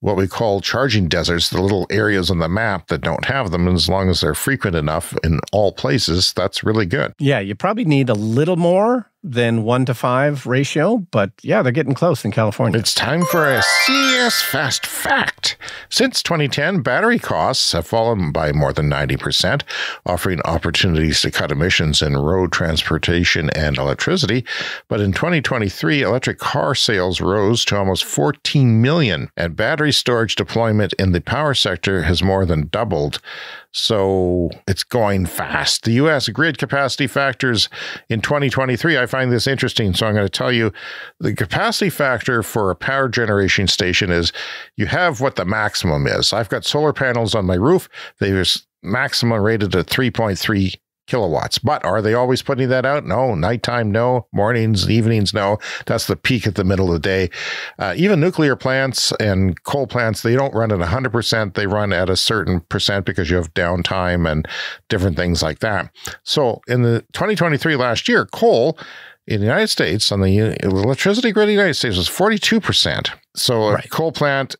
what we call charging deserts, the little areas on the map that don't have them, and as long as they're frequent enough in all places, that's really good. Yeah, you probably need a little more than 1-to-5 ratio, but yeah, they're getting close in California. It's time for a CES Fast Fact. Since 2010, battery costs have fallen by more than 90%, offering opportunities to cut emissions in road transportation and electricity. But in 2023, electric car sales rose to almost 14 million, and battery storage deployment in the power sector has more than doubled. So it's going fast. The U.S. grid capacity factors in 2023, I find this interesting. So I'm going to tell you the capacity factor for a power generation station is you have what the maximum is. I've got solar panels on my roof. They're maximum rated at 3.3 kilowatts. But are they always putting that out? No. Nighttime, no. Mornings, evenings, no. That's the peak at the middle of the day. Even nuclear plants and coal plants, they don't run at 100%. They run at a certain percent because you have downtime and different things like that. So in the 2023 last year, coal in the United States, on the electricity grid in the United States, was 42%. So a coal plant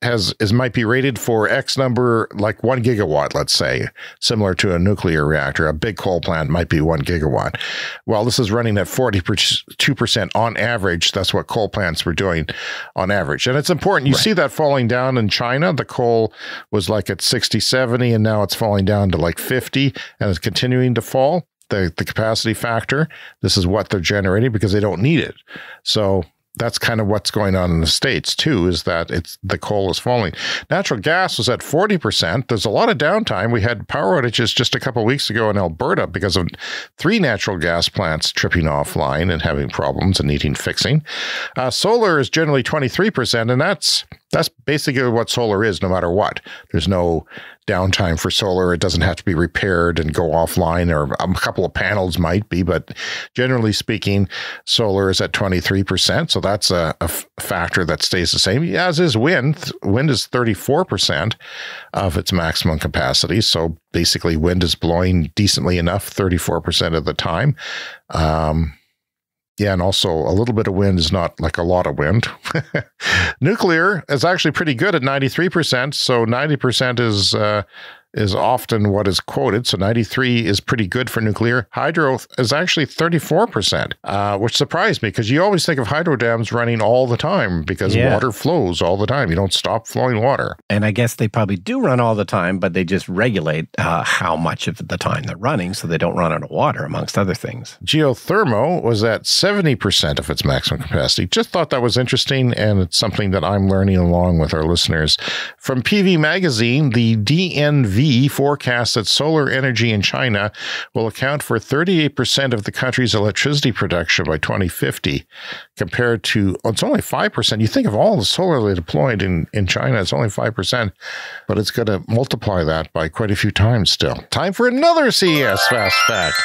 might be rated for X number, like 1 gigawatt, let's say, similar to a nuclear reactor. A big coal plant might be 1 gigawatt. Well, this is running at 42% on average. That's what coal plants were doing on average. And it's important. You see that falling down in China. The coal was like at 60, 70, and now it's falling down to like 50, and it's continuing to fall. The capacity factor, this is what they're generating because they don't need it. So that's kind of what's going on in the States too, is that the coal is falling. Natural gas was at 40%. There's a lot of downtime. We had power outages just a couple of weeks ago in Alberta because of 3 natural gas plants tripping offline and having problems and needing fixing. Solar is generally 23%, and that's basically what solar is no matter what. There's no downtime for solar. It doesn't have to be repaired and go offline, or a couple of panels might be, but generally speaking, solar is at 23%. So that's a factor that stays the same, as is wind. Wind is 34% of its maximum capacity. So basically wind is blowing decently enough 34% of the time. Yeah, and also a little bit of wind is not like a lot of wind. Nuclear is actually pretty good at 93%. So 90% is often what is quoted. So 93 is pretty good for nuclear. Hydro is actually 34%, which surprised me because you always think of hydro dams running all the time because water flows all the time. You don't stop flowing water. And I guess they probably do run all the time, but they just regulate how much of the time they're running so they don't run out of water, amongst other things. Geothermal was at 70% of its maximum capacity. Just thought that was interesting, and it's something that I'm learning along with our listeners. From PV Magazine, the DNV forecasts that solar energy in China will account for 38% of the country's electricity production by 2050, compared to, it's only 5%. You think of all the solar they deployed in China, it's only 5%, but it's going to multiply that by quite a few times still. Time for another CES Fast Fact.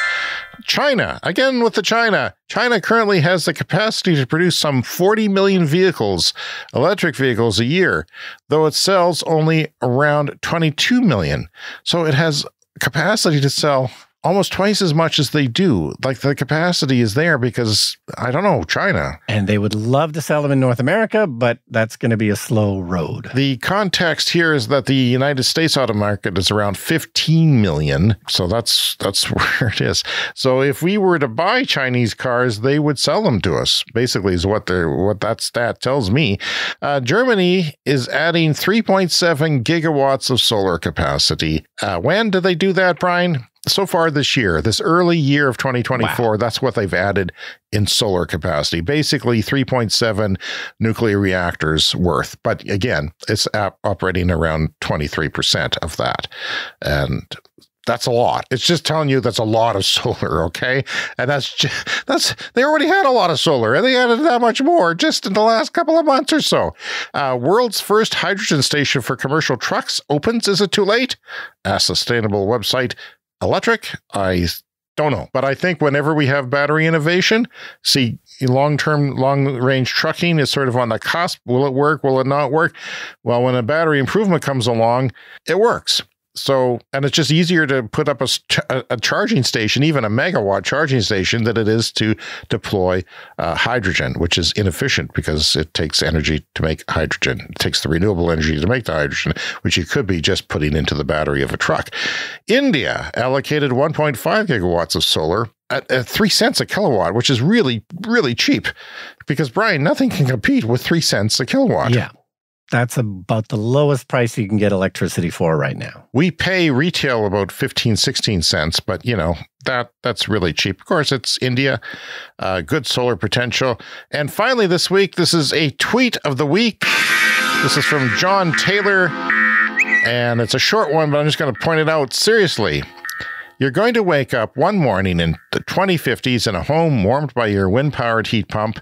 China, again with the China. China currently has the capacity to produce some 40 million vehicles, electric vehicles a year, though it sells only around 22 million. So it has capacity to sell almost twice as much as they do. Like, the capacity is there because, I don't know, China. And they would love to sell them in North America, but that's going to be a slow road. The context here is that the United States auto market is around 15 million. So that's where it is. So if we were to buy Chinese cars, they would sell them to us, basically, is what that stat tells me. Germany is adding 3.7 gigawatts of solar capacity. When do they do that, Brian? So far this year, this early year of 2024, That's what they've added in solar capacity. Basically 3.7 nuclear reactors worth. But again, it's operating around 23% of that. And that's a lot. It's just telling you that's a lot of solar, okay? And they already had a lot of solar, and they added that much more just in the last couple of months or so. World's first hydrogen station for commercial trucks opens. Is it too late? A sustainable website. Electric? I don't know. But I think whenever we have battery innovation, long-range trucking is sort of on the cusp. Will it work? Will it not work? Well, when a battery improvement comes along, it works. So, and it's just easier to put up a charging station, even a megawatt charging station, than it is to deploy hydrogen, which is inefficient because it takes energy to make hydrogen. It takes the renewable energy to make the hydrogen, which you could be just putting into the battery of a truck. India allocated 1.5 gigawatts of solar at 3 cents a kilowatt, which is really, really cheap. Because, Brian, nothing can compete with 3 cents a kilowatt. Yeah. That's about the lowest price you can get electricity for right now. We pay retail about 15, 16 cents, but that's really cheap. Of course, it's India, good solar potential. And finally this week, this is a tweet of the week. This is from John Taylor, and it's a short one, but I'm just going to point it out. Seriously, you're going to wake up one morning in the 2050s in a home warmed by your wind-powered heat pump,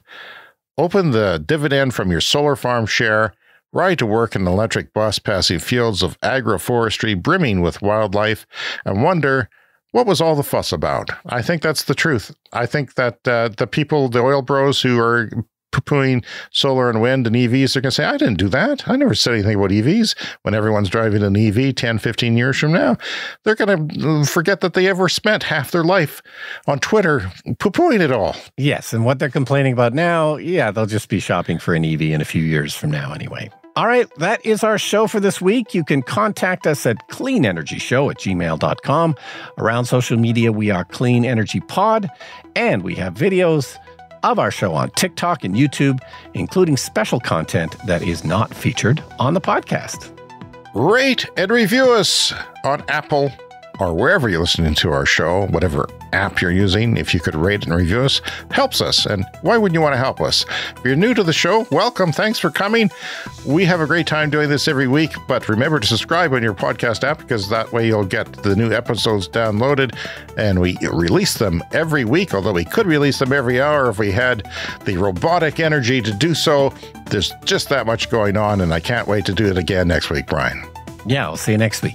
open the dividend from your solar farm share, ride to work in an electric bus passing fields of agroforestry brimming with wildlife, and wonder, what was all the fuss about? I think that's the truth. I think that the people, the oil bros who are poo-pooing solar and wind and EVs are going to say, I didn't do that. I never said anything about EVs. When everyone's driving an EV 10, 15 years from now, they're going to forget that they ever spent half their life on Twitter poo-pooing it all. Yes, and what they're complaining about now, they'll just be shopping for an EV in a few years from now anyway. All right, that is our show for this week. You can contact us at cleanenergyshow@gmail.com. Around social media, we are Clean Energy Pod, and we have videos of our show on TikTok and YouTube, including special content that is not featured on the podcast. Rate and review us on Apple or wherever you're listening to our show, whatever app you're using. If you could rate and review us, helps us. And why wouldn't you want to help us? If you're new to the show, welcome. Thanks for coming. We have a great time doing this every week, but remember to subscribe on your podcast app, because that way you'll get the new episodes downloaded, and we release them every week, although we could release them every hour if we had the robotic energy to do so. There's just that much going on, and I can't wait to do it again next week, Brian. Yeah, I'll see you next week.